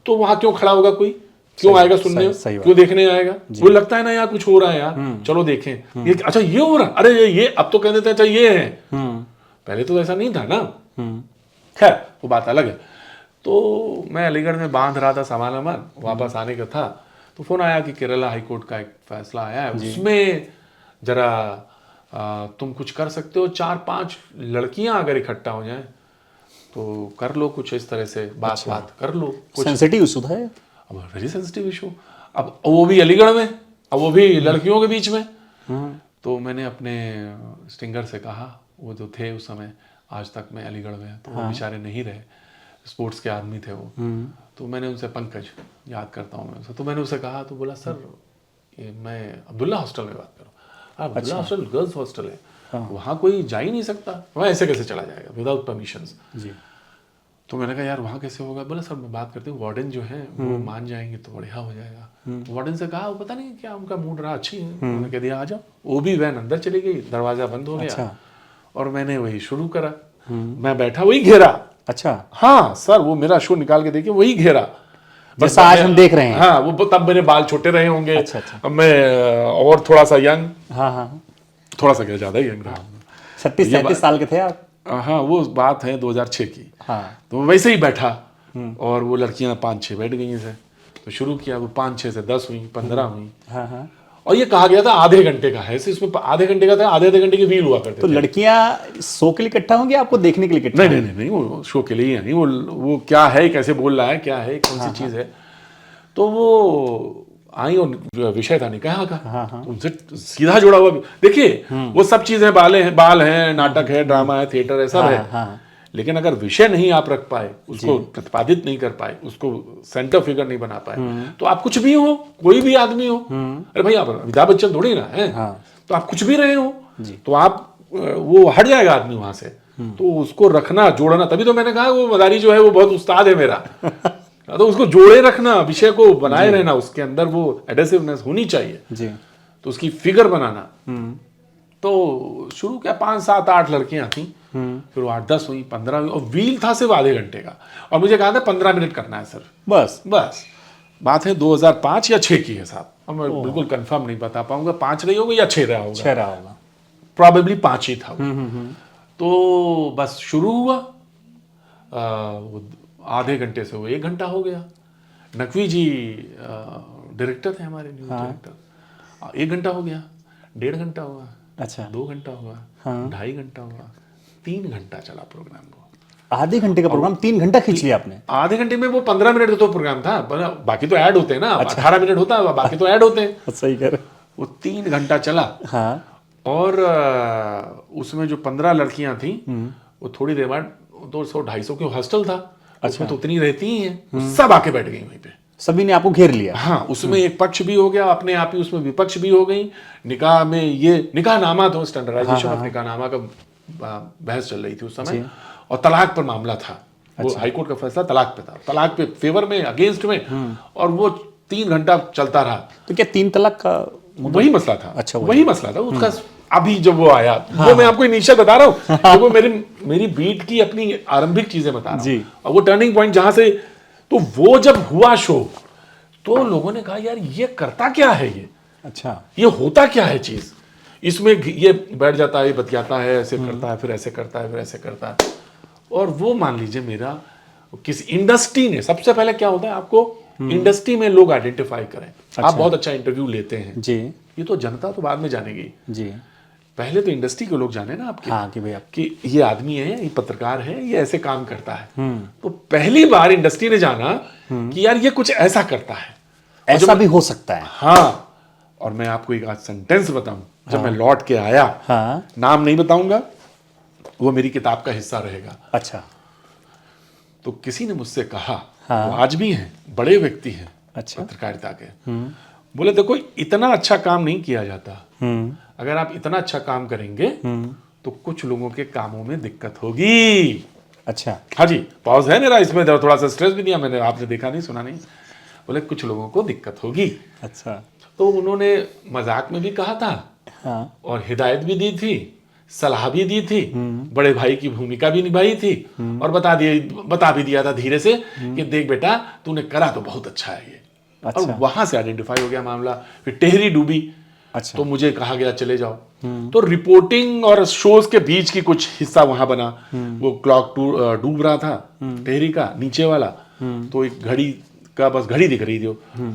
तो वहां क्यों खड़ा होगा कोई, क्यों आएगा सुनने, क्यों देखने आएगा? वो लगता है ना यार कुछ हो रहा है यार, चलो देखें, ये अच्छा ये हो रहा, अरे ये अब तो कह देते हैं अच्छा ये है, पहले तो ऐसा नहीं था ना। खैर वो बात अलग है। तो मैं अलीगढ़ में बांध रहा था सामान वामान, वापस आने का था, तो फोन आया कि केरला हाई कोर्ट का एक फैसला आया है, उसमें जरा तुम कुछ कर सकते हो, 4-5 लड़कियां अगर इकट्ठा हो जाएं तो कर लो कुछ इस तरह से, बात कर लो कुछ। सेंसिटिव इशू था, अब वेरी सेंसिटिव इशू, अब वो भी अलीगढ़ में, अब वो भी लड़कियों के बीच में। तो मैंने अपने स्टिंगर से कहा, वो जो थे उस समय, आज तक मैं अलीगढ़ में, तो वो बेचारे नहीं रहे, स्पोर्ट्स के आदमी थे वो। तो मैंने उनसे, पंकज याद करता हूँ मैं उसे, तो मैंने उसे कहा, तो बोला सर ये मैं अब्दुल्ला हॉस्टल में बात कर रहा हूँ। अब्दुल्ला हॉस्टल गर्ल्स हॉस्टल है, वहाँ कोई जा ही नहीं सकता, वहाँ ऐसे कैसे चला जाएगा विदाउट परमिशंस। जी। तो मैंने कहा यार वहाँ कैसे होगा? बोला सर मैं बात करती हूँ, वार्डन जो है वो मान जाएंगे तो बढ़िया हो जाएगा। वार्डन से कहा, वो पता नहीं क्या उनका मूड रहा, अच्छी है, उन्होंने कह दिया आ जाओ। वो भी वैन अंदर चली गई, दरवाजा बंद हो गया। और मैंने वही शुरू करा। मैं बैठा, वही घेरा। अच्छा। हाँ सर, वो मेरा शो निकाल के देखिए, वही घेरा जैसा आज हम देख रहे हैं। हाँ, वो तब मेरे बाल छोटे रहे होंगे। अच्छा, अच्छा। अब मैं और थोड़ा सा यंग, हाँ, थोड़ा सा क्या, ज्यादा यंग रहा। 36-37 साल के थे आप? हाँ, वो बात है 2006 की। हाँ। तो वैसे ही बैठा, और वो लड़कियां 5-6 बैठ गई से, तो शुरू किया। वो 5-6 से 10 हुई, 15 हुई। हाँ। और ये कहा गया था आधे घंटे का है, इसमें आधे घंटे का था, आधे घंटे के व्हील हुआ करते तो थे। लड़कियां शो के लिए इकट्ठा होंगी, आपको देखने के लिए इकट्ठा? नहीं, वो शो के लिए ही है, नहीं वो क्या है, कैसे बोल रहा है, क्या है, कौन सी चीज है। तो वो आई और विषय था निकाह का। तो उनसे सीधा जुड़ा हुआ, देखिए वो सब चीजें, बाल हैं, नाटक है, ड्रामा है, थिएटर है, सब है। लेकिन अगर विषय नहीं आप रख पाए, उसको प्रतिपादित नहीं कर पाए, उसको सेंटर फिगर नहीं बना पाए, तो आप कुछ भी हो, कोई भी आदमी हो। अरे भाई आप अमिताभ बच्चन थोड़ी ना है। तो आप कुछ भी रहे हो, तो आप वो हट जाएगा आदमी वहां से। तो उसको रखना, जोड़ना, तभी तो मैंने कहा वो मदारी जो है वो बहुत उस्ताद है मेरा। तो उसको जोड़े रखना, विषय को बनाए रहना, उसके अंदर वो एडेसिवनेस होनी चाहिए जी। तो उसकी फिगर बनाना। तो शुरू किया, 5-7-8 लड़कियां थी, फिर वो 8-10 हुई, 15 हुई, और व्हील था सिर्फ आधे घंटे का। और मुझे कहा था 15 मिनट करना है सर, बस। बात है 2005 या 6 की है साहब, अब मैं बिल्कुल कंफर्म नहीं बता पाऊंगा, 5 रही होगी या 6 रहा होगा। 6 रहा होगा, प्रॉबेबली 5 ही था। तो बस शुरू हुआ, वो आधे घंटे से वो 1 घंटा हो गया। नकवी जी डायरेक्टर थे हमारे, न्यूज डायरेक्टर। 1 घंटा हो गया, 1.5 घंटा हुआ, अच्छा, 2 घंटा हुआ, 2.5 घंटा हुआ, 3 घंटा चला प्रोग्राम। वो आधे घंटे का प्रोग्राम 3 घंटा खींच लिया आपने? आधे घंटे में वो 15 मिनट का तो प्रोग्राम था, बाकी तो ऐड होते हैं ना। 18 मिनट होता है, बाकी तो ऐड होते हैं। सही कह रहे। वो 3 घंटा चला। और उसमें जो 15 लड़कियां थी, वो थोड़ी देर बाद 200-250 की हॉस्टल था, उसमें तो उतनी रहती ही हैं, सब आके बैठ गई वहीं पे। सभी ने आपको घेर लिया? हाँ, उसमें एक पक्ष भी हो गया अपने आप ही, उसमें विपक्ष भी हो गई। निकाह में ये निकाहनामा, तो स्टैंडर्डाइजेशन ऑफ निकाहनामा का बहस चल रही थी उस समय, और तलाक पर मामला था। वो हाईकोर्ट का फैसला तलाक पे था, तलाक पे फेवर में, अगेंस्ट में, और वो 3 घंटा चलता रहा। तो क्या 3 तलाक का वही मसला था? अच्छा, वही मसला था उसका। अभी जब वो आया, वो मैं आपको इनिशियल बता रहा हूँ, तो वो मेरी बीट की अपनी आरंभिक चीजें बता रहा हूँ, और वो टर्निंग पॉइंट जहां से, तो वो जब हुआ शो, तो लोगों ने कहा यार ये करता क्या है, ये अच्छा, ये होता क्या है चीज, इसमें ये बैठ जाता है, ये बतियाता है, ऐसे करता है, फिर ऐसे करता है, फिर ऐसे करता है। और वो मान लीजिए मेरा, किसी इंडस्ट्री ने, सबसे पहले क्या होता है, आपको इंडस्ट्री में लोग आइडेंटिफाई करें। अच्छा। आप बहुत अच्छा इंटरव्यू लेते हैं जी, ये तो जनता तो बाद में जानेगी जी, पहले तो इंडस्ट्री के लोग जाने ना आपके। हाँ, कि भाई कि ये आदमी है, ये पत्रकार है, ये ऐसे काम करता है। तो पहली बार इंडस्ट्री ने जाना कि यार ये कुछ ऐसा करता है, ऐसा भी हो सकता है। हाँ। और मैं आपको एक आज सेंटेंस बताऊं, जब मैं लौट के आया, नाम नहीं बताऊंगा, वो मेरी किताब का हिस्सा रहेगा। अच्छा। तो किसी ने मुझसे कहा, वो आज भी हैं, बड़े व्यक्ति हैं, अच्छा, पत्रकारिता के, बोले देखो इतना अच्छा काम नहीं किया जाता, अगर आप इतना अच्छा काम करेंगे तो कुछ लोगों के कामों में दिक्कत होगी। अच्छा। हाँ जी, पॉज है मेरा, इसमें थोड़ा सा स्ट्रेस भी दिया मैंने, आपने देखा नहीं, सुना नहीं। बोले कुछ लोगों को दिक्कत होगी। अच्छा। तो उन्होंने मजाक में भी कहा था, हाँ, और हिदायत भी दी थी, सलाह भी दी थी, बड़े भाई की भूमिका भी निभाई थी, और बता भी दिया था धीरे से कि देख बेटा तूने करा तो बहुत अच्छा है ये। अच्छा। और वहां से आइडेंटिफाई हो गया मामला। फिर टेहरी डूबी। अच्छा। तो मुझे कहा गया चले जाओ। तो रिपोर्टिंग और शोज के बीच की कुछ हिस्सा वहां बना। वो क्लॉक डूब रहा था टेहरी का नीचे वाला, तो एक घड़ी का बस घड़ी दिख रही थी,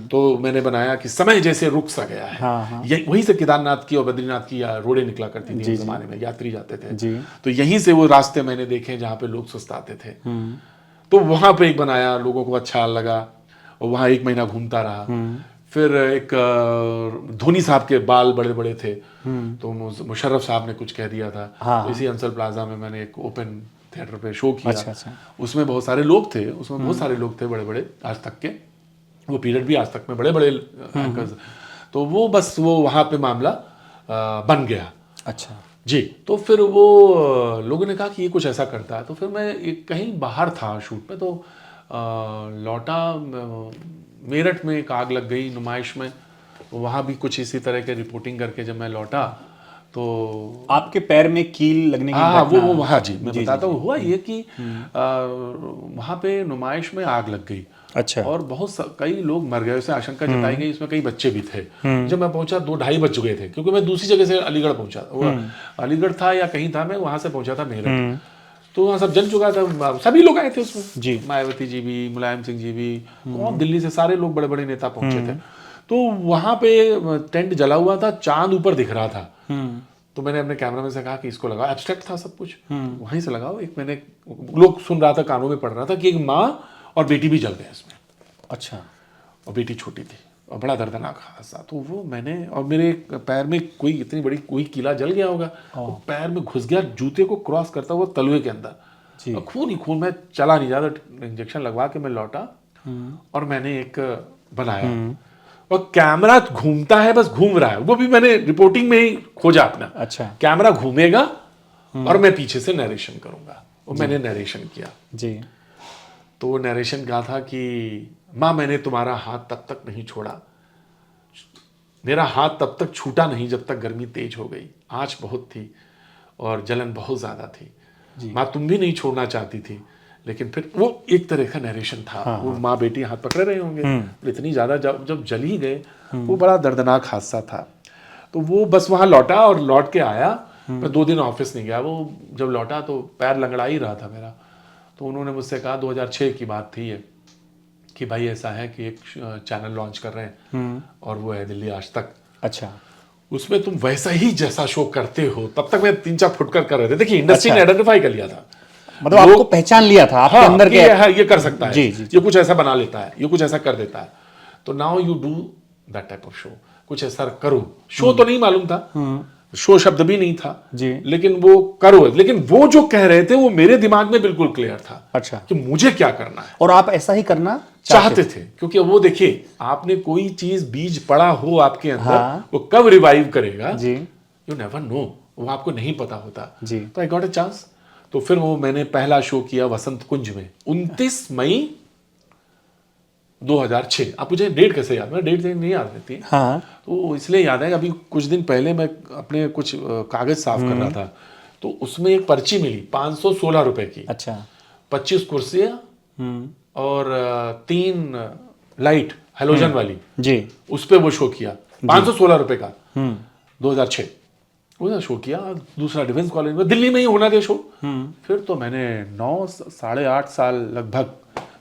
तो मैंने बनाया कि समय जैसे रुक सा गया है। हाँ। वहीं से केदारनाथ की और बद्रीनाथ की रोडें निकला करती थी उस जमाने में, यात्री जाते थे। तो यहीं से वो रास्ते मैंने देखे जहाँ पे लोग सुस्ताते थे। तो वहां पे एक बनाया, लोगों को अच्छा लगा, और वहां 1 महीना घूमता रहा। फिर एक धोनी साहब के बाल बड़े बड़े थे, तो मुशर्रफ साहब ने कुछ कह दिया था। हाँ। तो इसी अंसल प्लाजा में मैंने एक ओपन थिएटर पे शो किया। अच्छा। उसमें बहुत सारे लोग थे, उसमें बहुत सारे लोग थे बड़े बड़े आज तक के, वो पीरियड भी आज तक में बड़े बड़े एंकर्स। तो वो बस वो वहाँ पे मामला बन गया। अच्छा जी। तो फिर वो लोगों ने कहा कि ये कुछ ऐसा करता है। तो फिर मैं एक कहीं बाहर था शूट पे, तो लौटा, मेरठ में एक आग लग गई नुमाइश में, वहाँ भी कुछ इसी तरह के रिपोर्टिंग करके जब मैं लौटा तो आपके पैर में कील लगने की हाँ घटना? वो हाँ जी, मैं बताता हूँ। हुआ ये कि वहाँ पे नुमाइश में आग लग गई। अच्छा। और कई लोग मर गए, उसे आशंका जताई गई, इसमें कई बच्चे भी थे। जब मैं पहुंचा 2-2:30 बज चुके थे, क्योंकि मैं दूसरी जगह से अलीगढ़ पहुंचा, वो अलीगढ़ था या कहीं था, मैं वहां से पहुंचा था मेरठ। तो वहाँ सब जल चुका था, सभी लोग आए थे उसमें जी। मायावती जी भी, मुलायम सिंह जी भी, और दिल्ली से सारे लोग, बड़े बड़े नेता पहुंचे थे। तो वहां पे टेंट जला हुआ था, चांद ऊपर दिख रहा था। तो मैंने अपने कैमरामैन से कहा कि इसको लगाओ, एब्स्ट्रैक्ट था सब कुछ, वहीं से लगाओ। एक मैंने लोग सुन रहा था, कानों में पड़ रहा था कि एक माँ और बेटी भी जल गए इसमें। अच्छा। और बेटी छोटी थी और बड़ा दर्दनाक हादसा। तो वो मैंने, और मेरे पैर में कोई इतनी बड़ी कोई कीला जल गया होगा, तो पैर में घुस गया, जूते को क्रॉस करता हुआ तलवे के अंदर, और खून ही खून। मैं चला नहीं जाता, इंजेक्शन लगवा के मैं लौटा और मैंने एक बनाया, और कैमरा घूमता है, बस घूम रहा है, वो भी मैंने रिपोर्टिंग में ही खोजा अपना। अच्छा। कैमरा घूमेगा और मैं पीछे से नरेशन करूंगा, और मैंने नरेशन किया जी। तो वो नरेशन कहा था कि माँ, मैंने तुम्हारा हाथ तब तक नहीं छोड़ा, मेरा हाथ तब तक छूटा नहीं जब तक गर्मी तेज हो गई, आँच बहुत थी और जलन बहुत ज्यादा थी। माँ, तुम भी नहीं छोड़ना चाहती थी, लेकिन फिर वो एक तरह का नरेशन था। वो माँ बेटी हाथ पकड़े रहे होंगे, इतनी ज्यादा जब जल ही गए, वो बड़ा दर्दनाक हादसा था। तो वो बस वहां लौटा और लौट के आया। मैं 2 दिन ऑफिस नहीं गया। वो जब लौटा तो पैर लंगड़ा ही रहा था मेरा। तो उन्होंने मुझसे कहा, 2006 की बात थी ये, कि भाई ऐसा है कि एक चैनल लॉन्च कर रहे हैं और वो है दिल्ली आज तक। अच्छा। उसमें तुम वैसा ही जैसा शो करते हो। तब तक मैं 3-4 फुटकर कर रहे थे। देखिए, इंडस्ट्री ने आइडेंटिफाई कर लिया था, मतलब आपको पहचान लिया था आपके अंदर के, ये कर सकता है, जी। ये कुछ ऐसा बना लेता है, ये कुछ ऐसा कर देता है। तो now you do that type of show, कुछ ऐसा करो। शो तो नहीं मालूम था, शो शब्द भी नहीं था जी, लेकिन वो करो। लेकिन वो जो कह रहे थे वो मेरे दिमाग में बिल्कुल क्लियर था। अच्छा। कि मुझे क्या करना है, और आप ऐसा ही करना चाहते थे। क्योंकि वो देखिए, आपने कोई चीज बीज पड़ा हो आपके अंदर, हाँ। वो कब रिवाइव करेगा, जी, यू नेवर नो, वो आपको नहीं पता होता। जी। तो आई गॉट अ चांस। तो फिर वो मैंने पहला शो किया वसंत कुंज में 29 मई 2006। आप मुझे डेट कैसे याद, मैं डेट नहीं याद रहती। हाँ। तो इसलिए याद है, अभी कुछ दिन पहले मैं अपने कुछ कागज साफ कर रहा था, तो उसमें एक पर्ची मिली 516 रुपए की। अच्छा। 25 कुर्सियां और 3 लाइट हेलोजन वाली, जी। उस पर वो शो किया 516 रुपए का। 2006 वो शो किया। दूसरा डिफेंस कॉलेज में, दिल्ली में ही होना था शो। फिर तो मैंने 9-8.5 साल लगभग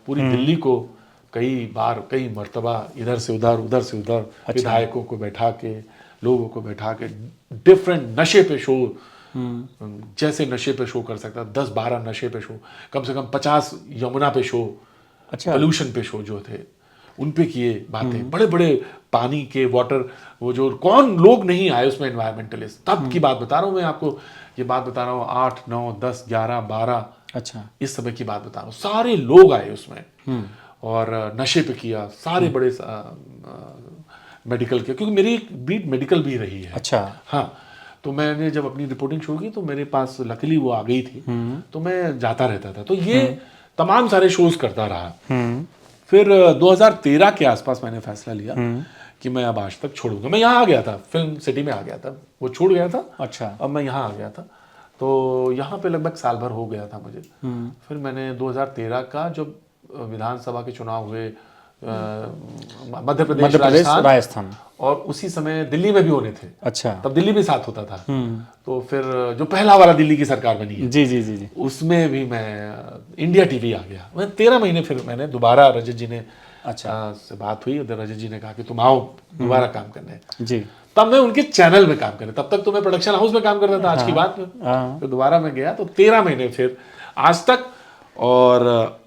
पूरी दिल्ली को कई बार, कई मर्तबा इधर से उधर, उधर से उधर, विधायकों को बैठा के, लोगों को बैठा के, डिफरेंट नशे पे शो, जैसे नशे पे शो कर सकता, 10-12 नशे पे शो, कम से कम 50 यमुना पे शो, अच्छा। पोल्यूशन पे शो जो थे उन पे किए बातें, बड़े बड़े पानी के वाटर, वो जो कौन लोग नहीं आए उसमें एनवायरमेंटलिस्ट। तब की बात बता रहा हूँ मैं आपको, ये बात बता रहा हूँ 8, 9, 10, 11, 12, अच्छा, इस समय की बात बता रहा हूँ। सारे लोग आए उसमें और नशे पे किया, सारे बड़े मेडिकल के, क्योंकि मेरी एक बीट मेडिकल भी रही है। अच्छा। हाँ, तो मैंने जब अपनी रिपोर्टिंग शुरू की तो मेरे पास लकीली वो आ गई थी, तो मैं जाता रहता था। तो ये तमाम सारे शोज करता रहा। फिर 2013 के आसपास मैंने फैसला लिया कि मैं अब आज तक छोड़ूंगा। मैं यहाँ आ गया था, फिल्म सिटी में आ गया था, वो छूट गया था। अच्छा। अब मैं यहाँ आ गया था, तो यहाँ पे लगभग साल भर हो गया था मुझे। फिर मैंने 2013 का जब विधानसभा के चुनाव हुए, मध्य प्रदेश, राजस्थान, और उसी समय दिल्ली में भी होने थे। अच्छा। तब दिल्ली भी साथ होता था। तो फिर जो पहला वाला दिल्ली की सरकार बनी है, जी जी जी जी, उसमें भी मैं इंडिया टीवी आ गया। मैं 13 महीने फिर मैंने दोबारा रजत जी ने से बात हुई, उधर रजत जी ने कहा कि तुम आओ दोबारा काम करने। जी। तब मैं उनके चैनल में काम कर रहा, तब तक तो मैं प्रोडक्शन हाउस में काम करता था। आज की बात में फिर दोबारा मैं गया, तो 13 महीने फिर आज तक और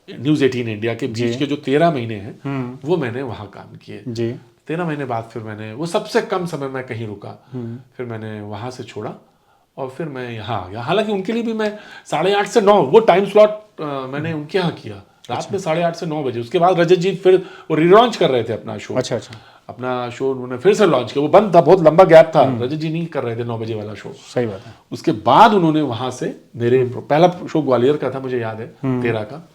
न्यूज़ 18 इंडिया के बीच के जो 13 महीने हैं वो मैंने वहां काम किए। जी। 13 महीने बाद फिर मैंने, वो सबसे कम समय मैं कहीं रुका, फिर मैंने वहां से छोड़ा और फिर मैं यहाँ आ गया। हालांकि उनके लिए भी मैं 8:30 से 9 वो टाइम स्लॉट मैंने उनके यहाँ किया रात में 8:30 से 9 बजे। उसके बाद रजत जी फिर वो रीलॉन्च कर रहे थे अपना शो। अच्छा अच्छा, अपना शो उन्होंने फिर से लॉन्च किया, वो बंद था, बहुत लंबा गैप था, रजत जी नहीं कर रहे थे 9 बजे वाला शो। सही बात है। उसके बाद उन्होंने वहां से मेरे पहला शो ग्वालियर का था, मुझे याद है 13 का,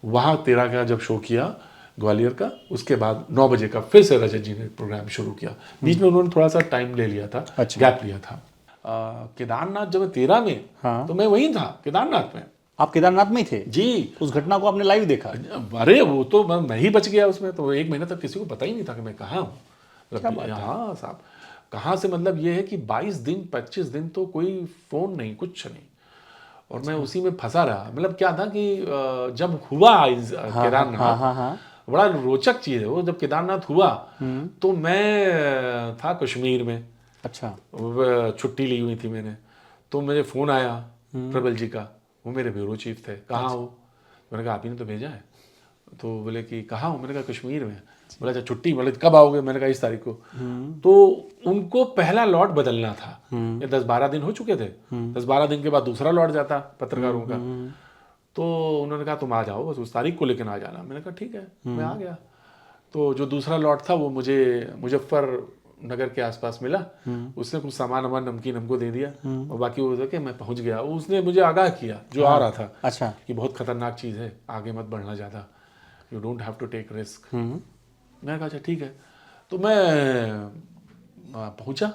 वहां 13 का जब शो किया ग्वालियर का, उसके बाद 9 बजे का फिर से रजत जी ने प्रोग्राम शुरू किया। बीच में उन्होंने थोड़ा सा टाइम ले लिया था, अच्छा। गैप लिया था। केदारनाथ जब मैं 13 में, हाँ। तो मैं वहीं था केदारनाथ में। आप केदारनाथ में ही थे? जी। उस घटना को आपने लाइव देखा? अरे वो तो मैं ही बच गया उसमें, तो 1 महीने तक किसी को पता ही नहीं था कि मैं कहाँ हूँ। हाँ साहब, कहाँ से, मतलब ये है कि 22 दिन 25 दिन तो कोई फोन नहीं, कुछ नहीं, और मैं उसी में फंसा रहा। मतलब क्या था कि जब हुआ केदारनाथ, बड़ा रोचक चीज है वो, जब केदारनाथ हुआ तो मैं था कश्मीर में। अच्छा। छुट्टी ली हुई थी मैंने, तो मुझे फोन आया प्रबल जी का, वो मेरे ब्यूरो चीफ थे। कहाँ हो? मैंने कहा आप ही ने तो भेजा है। तो बोले कि कहाँ हो? मैंने कहा कश्मीर में। बोला अच्छा छुट्टी, बोले कब आओगे? मैंने कहा इस तारीख को। तो उनको पहला लॉट बदलना था, ये 10-12 दिन हो चुके थे। 10-12 दिन के बाद दूसरा लॉट जाता पत्रकारों का। तो उन्होंने कहा तुम आ जाओ, बस उस तारीख को लेकर आ जाना। मैंने कहा ठीक है, मैं आ गया। तो जो दूसरा लॉट था वो मुझे मुजफ्फरनगर के आसपास मिला। उसने कुछ सामान वामान नमकीन हमको दे दिया, और बाकी वो था कि मैं पहुंच गया। उसने मुझे आगाह किया जो आ रहा था, अच्छा, कि बहुत खतरनाक चीज़ है, आगे मत बढ़ना ज़्यादा, you don't have to take risk. मैंने कहा अच्छा ठीक है। तो मैं पहुंचा,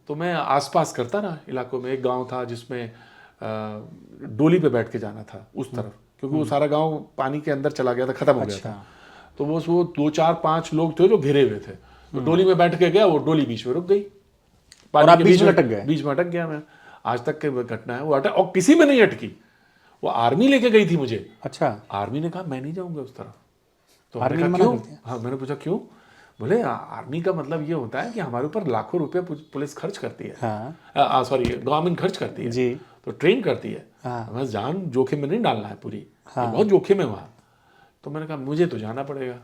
तो मैं आसपास करता रहा इलाकों में। एक गांव था जिसमें डोली पे बैठ के जाना था उस तरफ, क्योंकि वो सारा गांव पानी के अंदर चला गया था, खत्म हो गया था। तो वो 2-4-5 लोग थे जो घिरे हुए थे, तो डोली में बैठ के गया, वो डोली बीच में रुक गई, और आप बीच में अटक गए? बीच में अटक गया मैं। आज तक की घटना है वो, अटक, और किसी में नहीं अटकी, वो आर्मी लेके गई थी मुझे। अच्छा। आर्मी ने कहा मैं नहीं जाऊंगा उस तरफ। तो आर्मी मैंने ने कहा मना क्यों? हाँ, मैंने पूछा क्यों? बोले आर्मी का मतलब ये होता है कि हमारे ऊपर लाखों रुपए पुलिस खर्च करती है, हाँ। सॉरी गवर्नमेंट खर्च करती है जी, तो ट्रेन करती है। हाँ। हमें जान जोखिम में नहीं डालना है पूरी, हाँ। बहुत जोखिम है वहाँ। तो मैंने कहा मुझे तो जाना पड़ेगा,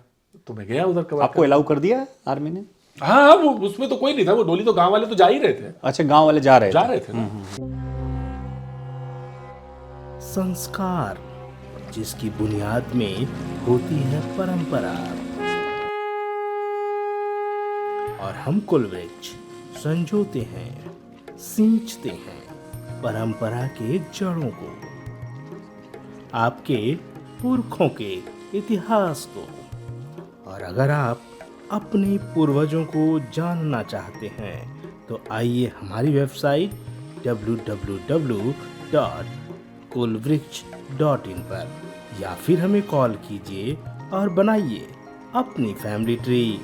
तो मैं गया उधर। कब आपको अलाउ कर दिया आर्मी ने? हाँ, वो उसमें तो कोई नहीं था, वो डोली तो गांव वाले तो जा ही रहे थे। अच्छा, गांव वाले जा रहे थे संस्कार, जिसकी बुनियाद में होती है परंपरा, और हम कुलवृक्ष संजोते हैं, सींचते हैं परंपरा के जड़ों को, आपके पुरखों के इतिहास को। और अगर आप अपने पूर्वजों को जानना चाहते हैं तो आइए हमारी वेबसाइट www.kulvriksh.in पर, या फिर हमें कॉल कीजिए और बनाइए अपनी फैमिली ट्री।